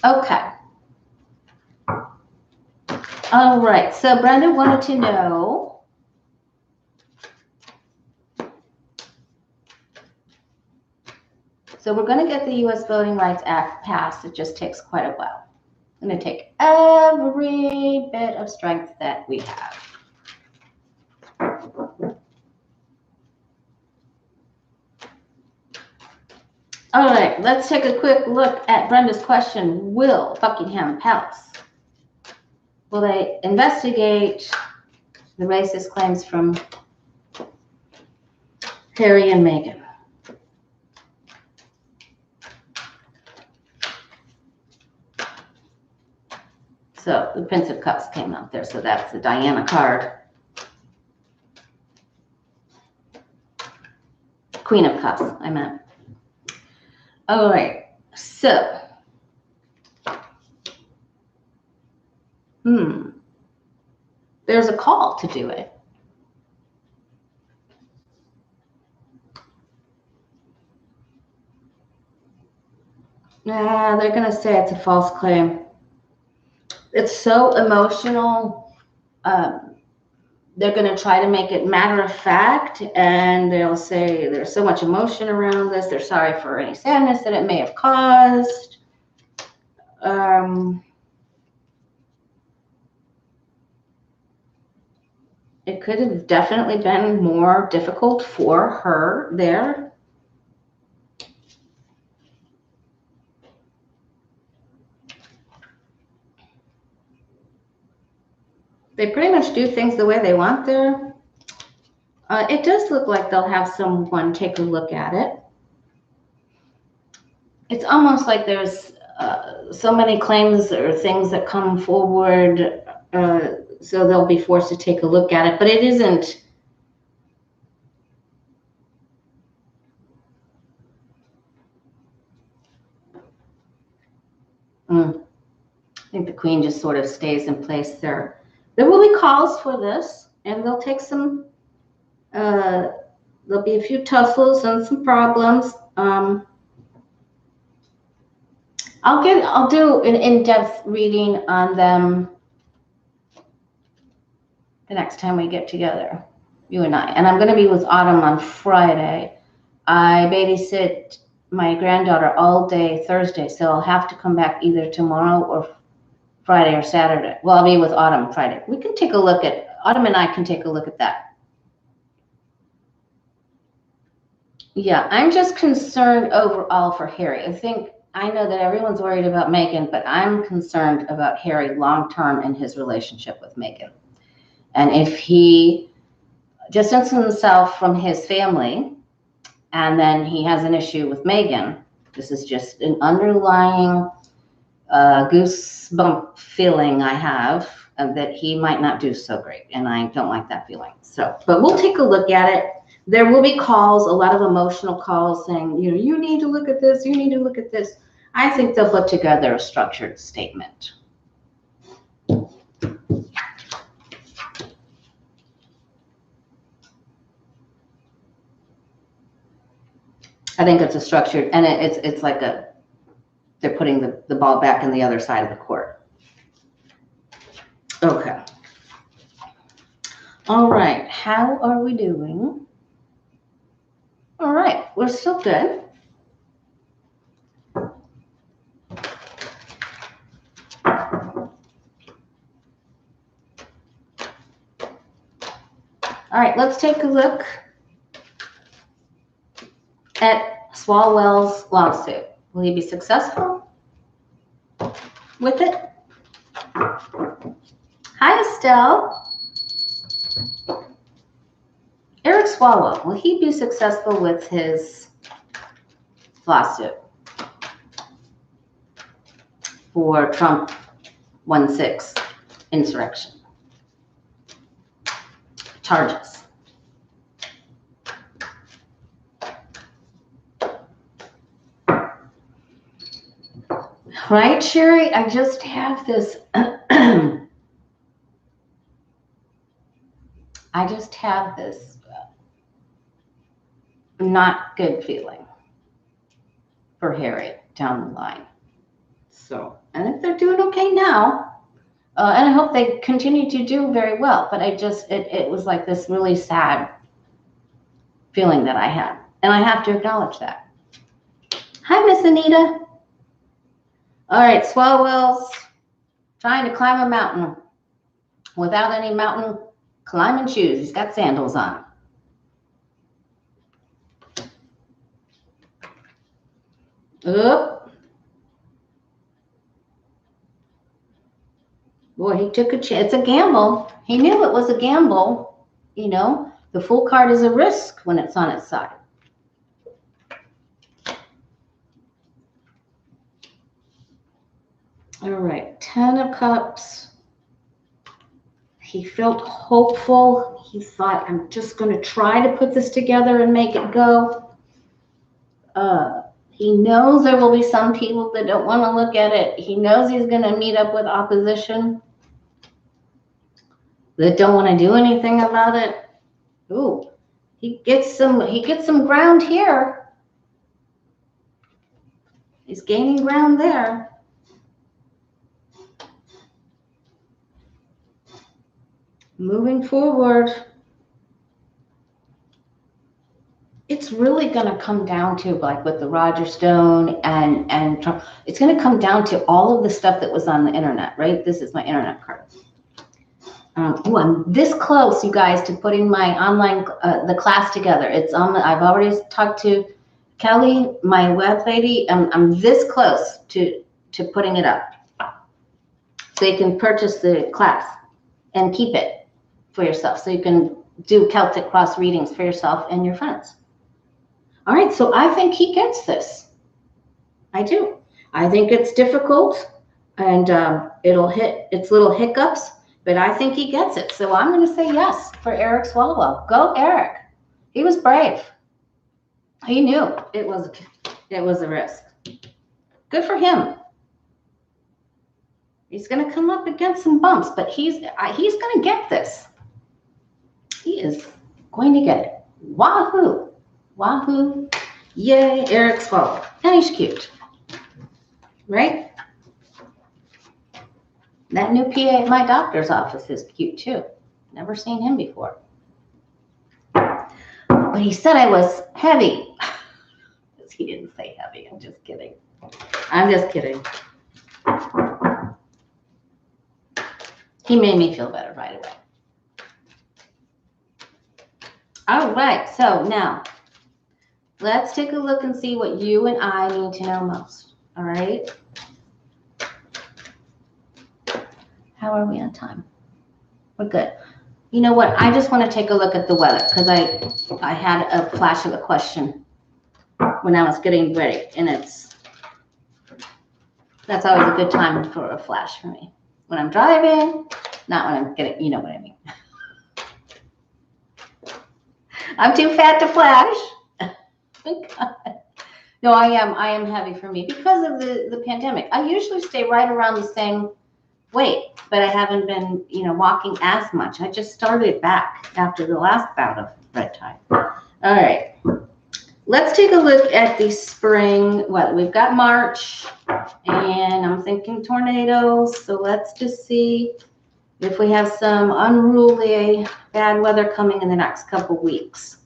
Okay. All right, so Brenda wanted to know, so we're going to get the U.S. Voting Rights Act passed. It just takes quite a while. It's going to take every bit of strength that we have. All right, let's take a quick look at Brenda's question. Will Buckingham Palace, will they investigate the racist claims from Harry and Meghan? So the Prince of Cups came out there, so that's the Diana card. Queen of Cups, I meant. All right, so there's a call to do it. They're going to say it's a false claim. It's so emotional. They're going to try to make it matter of fact, and they'll say there's so much emotion around this. They're sorry for any sadness that it may have caused. It could have definitely been more difficult for her there. They pretty much do things the way they want there. It does look like they'll have someone take a look at it. It's almost like there's so many claims or things that come forward, so they'll be forced to take a look at it. But it isn't. I think the Queen just sort of stays in place there. There will be calls for this, and they'll take some. There'll be a few tussles and some problems. I'll do an in-depth reading on them the next time we get together, you and I. And I'm going to be with Autumn on Friday. I babysit my granddaughter all day Thursday, so I'll have to come back either tomorrow or Friday or Saturday. Well, I'll be with Autumn Friday. We can take a look at, Autumn and I can take a look at that. Yeah, I'm just concerned overall for Harry. I know that everyone's worried about Meghan, but I'm concerned about Harry long-term in his relationship with Meghan. And if he distances himself from his family and then he has an issue with Meghan, this is just an underlying goosebump feeling I have that he might not do so great. And I don't like that feeling. So, but we'll take a look at it. There will be calls, a lot of emotional calls saying, you need to look at this, you need to look at this. I think they'll put together a structured statement. I think it's a structured, and it's like they're putting the ball back in the other side of the court. Okay. All right, how are we doing? All right, we're still good. All right, let's take a look at Swalwell's lawsuit. Will he be successful with it? Hi, Estelle. Eric Swalwell, will he be successful with his lawsuit for Trump 1-6 insurrection charges? Right, Sherry? I just have this not good feeling for Harry down the line. So, and if they're doing okay now, and I hope they continue to do very well, but it was like this really sad feeling that I had, and I have to acknowledge that. Hi, Miss Anita. All right, Swalwell's trying to climb a mountain without any mountain climbing shoes. He's got sandals on. Oop. Boy, he took a chance. It's a gamble. He knew it was a gamble. The full card is a risk when it's on its side. All right, 10 of Cups. He felt hopeful. He thought, I'm just going to try to put this together and make it go. He knows there will be some people that don't want to look at it. He knows he's going to meet up with opposition that don't want to do anything about it. Ooh, he gets some ground here. He's gaining ground there. Moving forward. It's really going to come down to, like with the Roger Stone and Trump, it's going to come down to all of the stuff that was on the internet, right? This is my internet card. I'm this close, you guys, to putting my online, the class together. It's on, I've already talked to Kelly, my web lady. I'm this close to putting it up. So you can purchase the class and keep it for yourself. So you can do Celtic cross readings for yourself and your friends. All right, so I think he gets this. I do. I think it's difficult, and it'll hit its little hiccups, but I think he gets it. So I'm going to say yes for Eric Swalwell. Go, Eric. He was brave. He knew it was a risk. Good for him. He's going to come up against some bumps, but he's going to get this. He is going to get it. Wahoo. Wahoo. Yay, Eric Swalwell. And he's cute. Right? That new PA at my doctor's office is cute too. Never seen him before. But he said I was heavy. He didn't say heavy. I'm just kidding. I'm just kidding. He made me feel better right away. All right, so now let's take a look and see what you and I need to know most. All right. How are we on time? We're good. You know what? I just want to take a look at the weather because I had a flash of a question when I was getting ready, and that's always a good time for a flash for me. When I'm driving, not when I'm getting, you know what I mean. I'm too fat to flash. No, I am heavy for me because of the pandemic. I usually stay right around the same weight, but I haven't been, walking as much. I just started back after the last bout of red tide. All right. Let's take a look at the spring. Well, we've got March, and I'm thinking tornadoes. So let's just see if we have some unruly bad weather coming in the next couple weeks.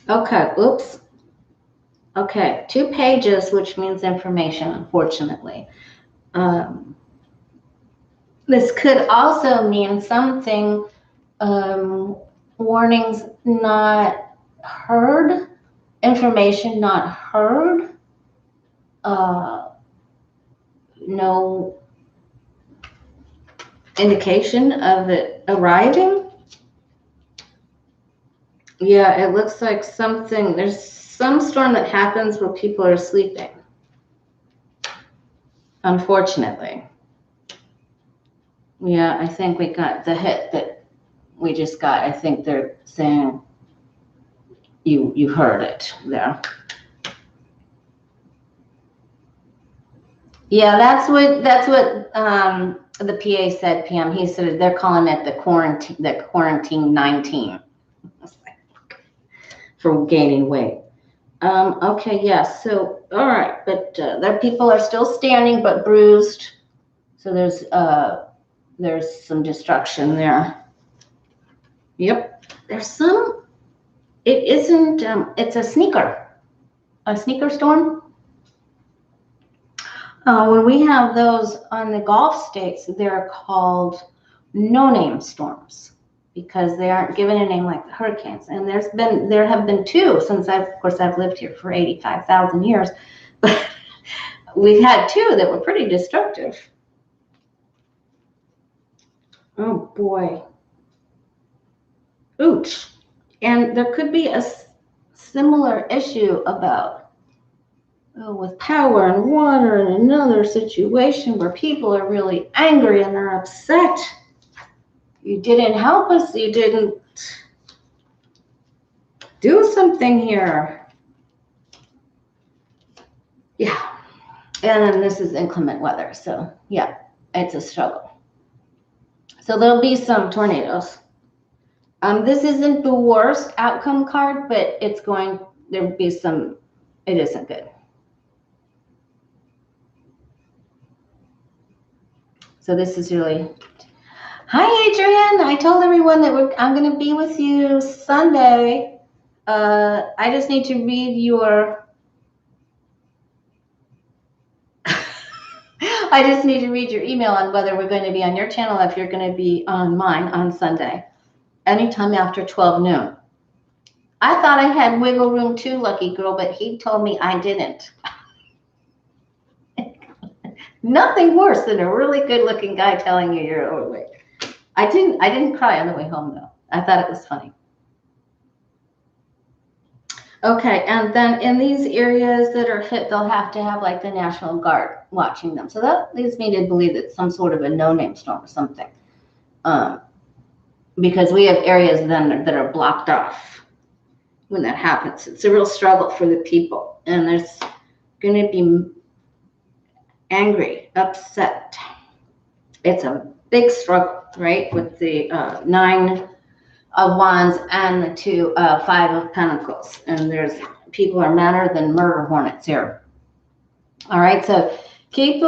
Okay, oops. Okay, 2 pages, which means information, unfortunately. This could also mean something, warnings not heard, information not heard, no indication of it arriving. Yeah, it looks like something, there's some storm that happens where people are sleeping, unfortunately. Yeah, I think we got the hit that we just got. I think they're saying you heard it there. Yeah, that's what the PA said, Pam. He said they're calling it the quarantine 19 for gaining weight. Okay, yes. So, all right, but their people are still standing but bruised. So there's some destruction there. Yep. There's some. It isn't. It's a sneaker storm. When we have those on the Gulf states, they're called no-name storms, because they aren't given a name like the hurricanes. And there have been 2 since I've lived here for 85,000 years, but we've had 2 that were pretty destructive. Oh boy. Ouch. And there could be a similar issue about with power and water in another situation where people are really angry and they're upset. You didn't help us. You didn't do something here. Yeah. And then this is inclement weather. So, yeah. it's a struggle. So there'll be some tornadoes. This isn't the worst outcome card, but there'll be some, it isn't good. So this is really, hi Adrian, I told everyone that I'm going to be with you Sunday. I just need to read your, I just need to read your email on whether we're going to be on your channel, if you're going to be on mine on Sunday, anytime after 12 noon. I thought I had wiggle room too, lucky girl, but he told me I didn't. Nothing worse than a really good looking guy telling you you're overweight. I didn't cry on the way home though. I thought it was funny. Okay, and then in these areas that are hit, they'll have to have like the National Guard watching them. So that leads me to believe it's some sort of a no-name storm or something. Because we have areas then that are blocked off when that happens. It's a real struggle for the people. And there's going to be angry, upset. It's a big struggle, right? With the 9 of Wands and the 5 of Pentacles. And there's people are madder than murder hornets here. All right, so keep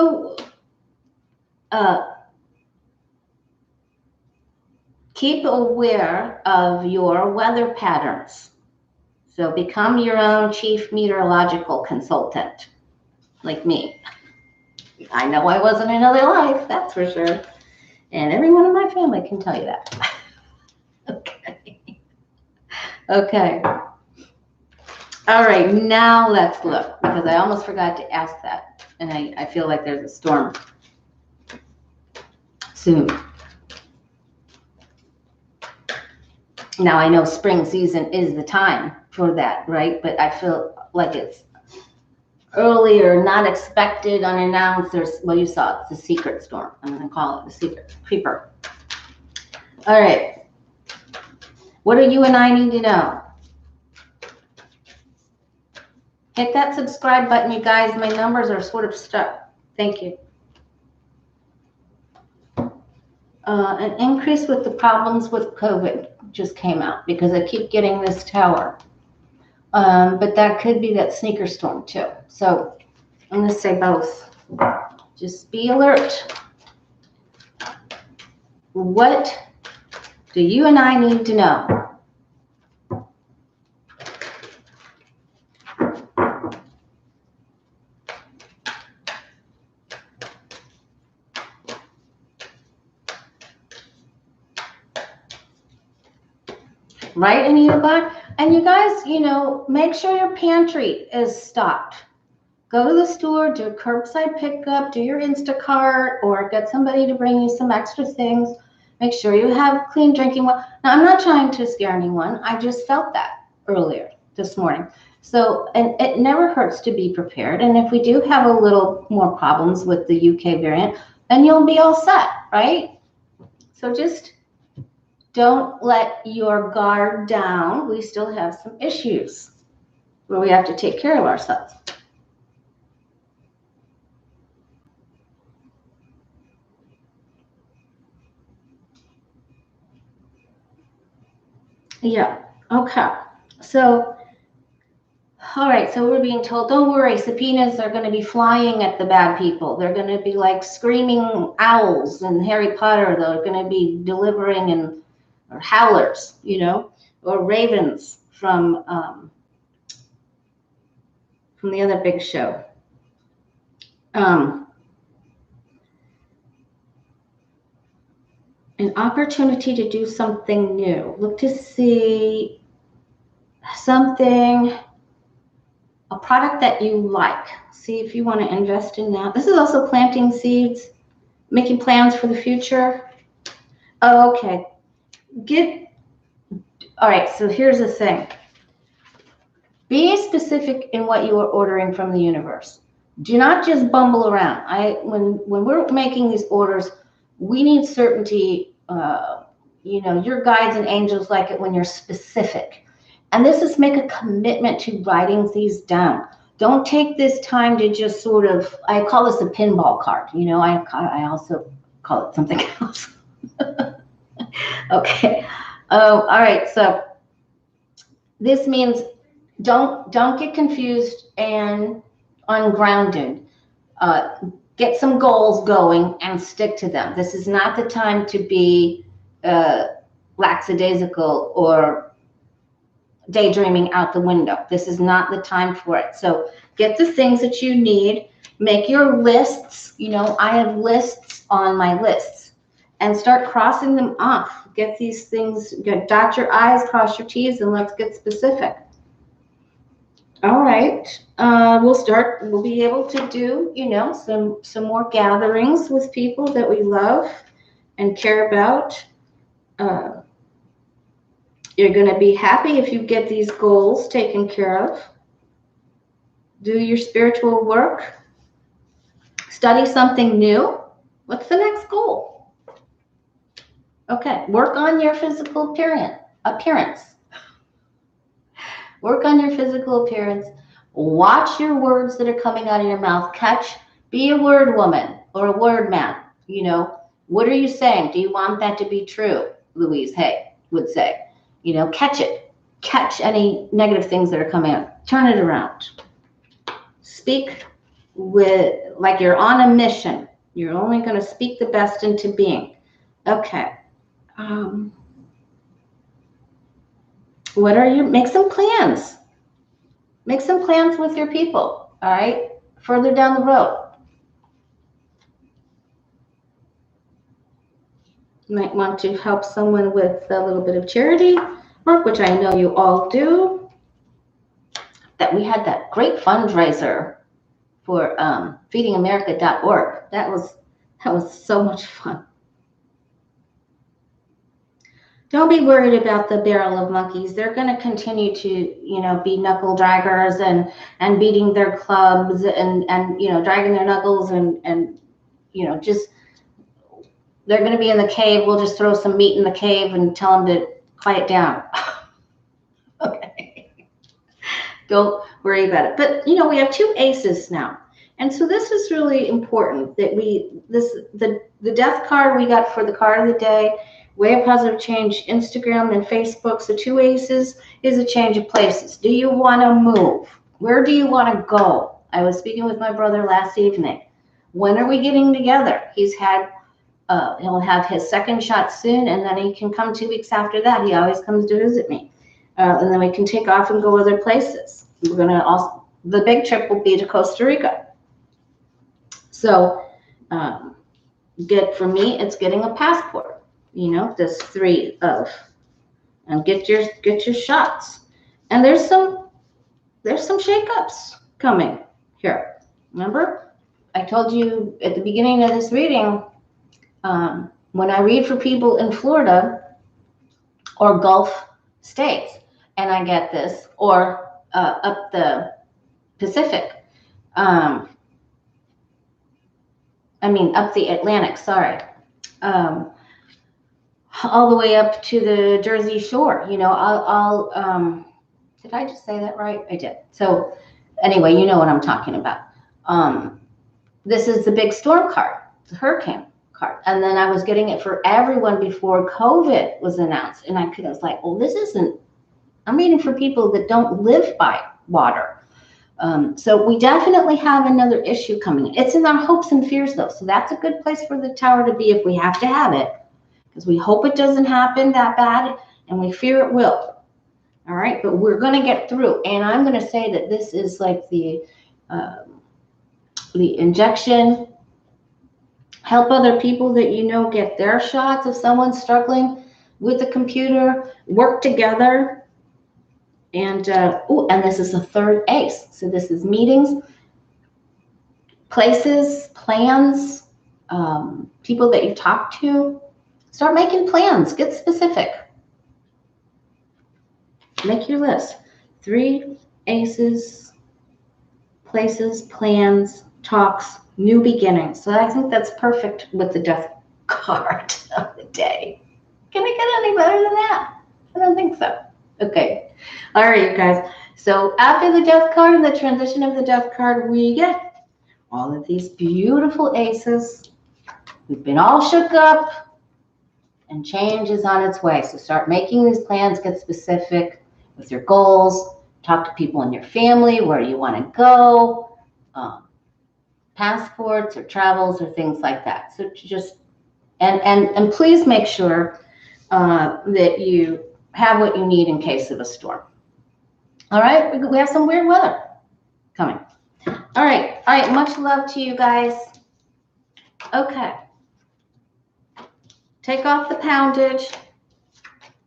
aware of your weather patterns. So become your own chief meteorological consultant, like me. I know I was in another life, that's for sure. And everyone in my family can tell you that. Okay. Okay. All right, now let's look, because I almost forgot to ask that. And I feel like there's a storm soon. Now I know spring season is the time for that, right? But I feel like it's early or not expected, unannounced. Well, you saw it's the secret storm. I'm going to call it the secret creeper. All right. What do you and I need to know? Hit that subscribe button, you guys. My numbers are sort of stuck. Thank you. An increase with the problems with COVID just came out because I keep getting this tower. But that could be that sneaker storm too. So I'm going to say both. Just be alert. What do you and I need to know? Right, Anita Black? And you guys, you know, make sure your pantry is stocked. Go to the store, do curbside pickup, do your Instacart, or get somebody to bring you some extra things. Make sure you have clean drinking water. Now, I'm not trying to scare anyone. I just felt that earlier this morning. So, and it never hurts to be prepared. And if we do have a little more problems with the UK variant, then you'll be all set, right? So just don't let your guard down. We still have some issues where we have to take care of ourselves. Yeah, okay. So, all right, so we're being told, don't worry, subpoenas are going to be flying at the bad people. They're going to be like screaming owls in Harry Potter. They're going to be delivering or howlers, you know, or ravens from the other big show. An opportunity to do something new. Look to see something, a product that you like. See if you want to invest in that. This is also planting seeds, making plans for the future. Oh, okay. All right, so here's the thing. Be specific in what you are ordering from the universe. Do not just bumble around. When we're making these orders, we need certainty. You know, your guides and angels like it when you're specific. And this is make a commitment to writing these down. Don't take this time to just sort of, I call this a pinball card. You know, I also call it something else. Okay. All right. So this means don't get confused and ungrounded. Get some goals going and stick to them. This is not the time to be lackadaisical or daydreaming out the window. This is not the time for it. So get the things that you need. Make your lists. You know, I have lists on my lists, and start crossing them off. Get these things, dot your I's, cross your T's, and let's get specific. All right, we'll be able to do, you know, some more gatherings with people that we love and care about. You're going to be happy if you get these goals taken care of. Do your spiritual work. Study something new. What's the next goal? Okay, work on your physical appearance. Work on your physical appearance. Watch your words that are coming out of your mouth. Be a word woman or a word man. You know, what are you saying? Do you want that to be true? Louise Hay would say. You know, catch it. Catch any negative things that are coming out. Turn it around. Speak like you're on a mission. You're only going to speak the best into being. Okay. Make some plans. Make some plans with your people, all right? Further down the road. You might want to help someone with a little bit of charity work, which I know you all do. That we had that great fundraiser for feedingamerica.org. That was so much fun. Don't be worried about the barrel of monkeys. They're going to continue to, you know, be knuckle draggers and beating their clubs and you know, dragging their knuckles and you know, just, they're going to be in the cave. We'll just throw some meat in the cave and tell them to quiet down. Okay. Don't worry about it. But, you know, we have 2 aces now. And so this is really important that the death card we got for the card of the day, Way of Positive Change, Instagram and Facebook. So 2 aces is a change of places. Do you want to move? Where do you want to go? I was speaking with my brother last evening. When are we getting together? He'll have his second shot soon, and then he can come 2 weeks after that. He always comes to visit me. And then we can take off and go other places. The big trip will be to Costa Rica. So for me, it's getting a passport. You know, this 3 of, and get your shots. And there's some shakeups coming here. Remember, I told you at the beginning of this reading, when I read for people in Florida or Gulf states, and I get this, or up the Pacific, up the Atlantic, sorry. All the way up to the Jersey Shore, you know, did I just say that right? I did. So anyway, you know what I'm talking about. This is the big storm card, the hurricane card. And then I was getting it for everyone before COVID was announced. And I was like, well, I'm reading for people that don't live by water. So we definitely have another issue coming. It's in our hopes and fears though. So that's a good place for the tower to be if we have to have it. Because we hope it doesn't happen that bad, and we fear it will. All right, but we're going to get through. And I'm going to say that this is like the injection. Help other people that you know get their shots. If someone's struggling with a computer, work together. And and this is the 3rd ace. So this is meetings, places, plans, people that you talk to. Start making plans. Get specific. Make your list. 3 aces, places, plans, talks, new beginnings. So I think that's perfect with the death card of the day. Can it get any better than that? I don't think so. Okay. All right, you guys. So after the death card and the transition of the death card, we get all of these beautiful aces. We've been all shook up, and change is on its way. So start making these plans, get specific with your goals, talk to people in your family, where you want to go, passports or travels or things like that. So just, and please make sure that you have what you need in case of a storm. All right, we have some weird weather coming. All right, much love to you guys. Okay. Take off the poundage.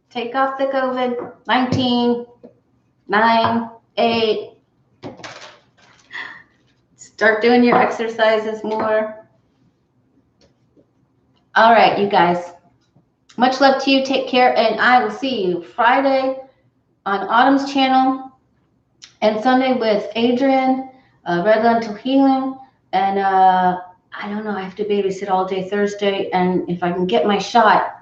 Take off the COVID-19, 9, 8. Start doing your exercises more. All right, you guys. Much love to you. Take care, and I will see you Friday on Autumn's channel and Sunday with Adrian, Red Lentil Healing, and I don't know, I have to babysit all day Thursday, and if I can get my shot,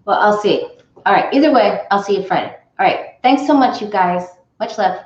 well, I'll see. All right, either way, I'll see you Friday. All right, thanks so much, you guys. Much love.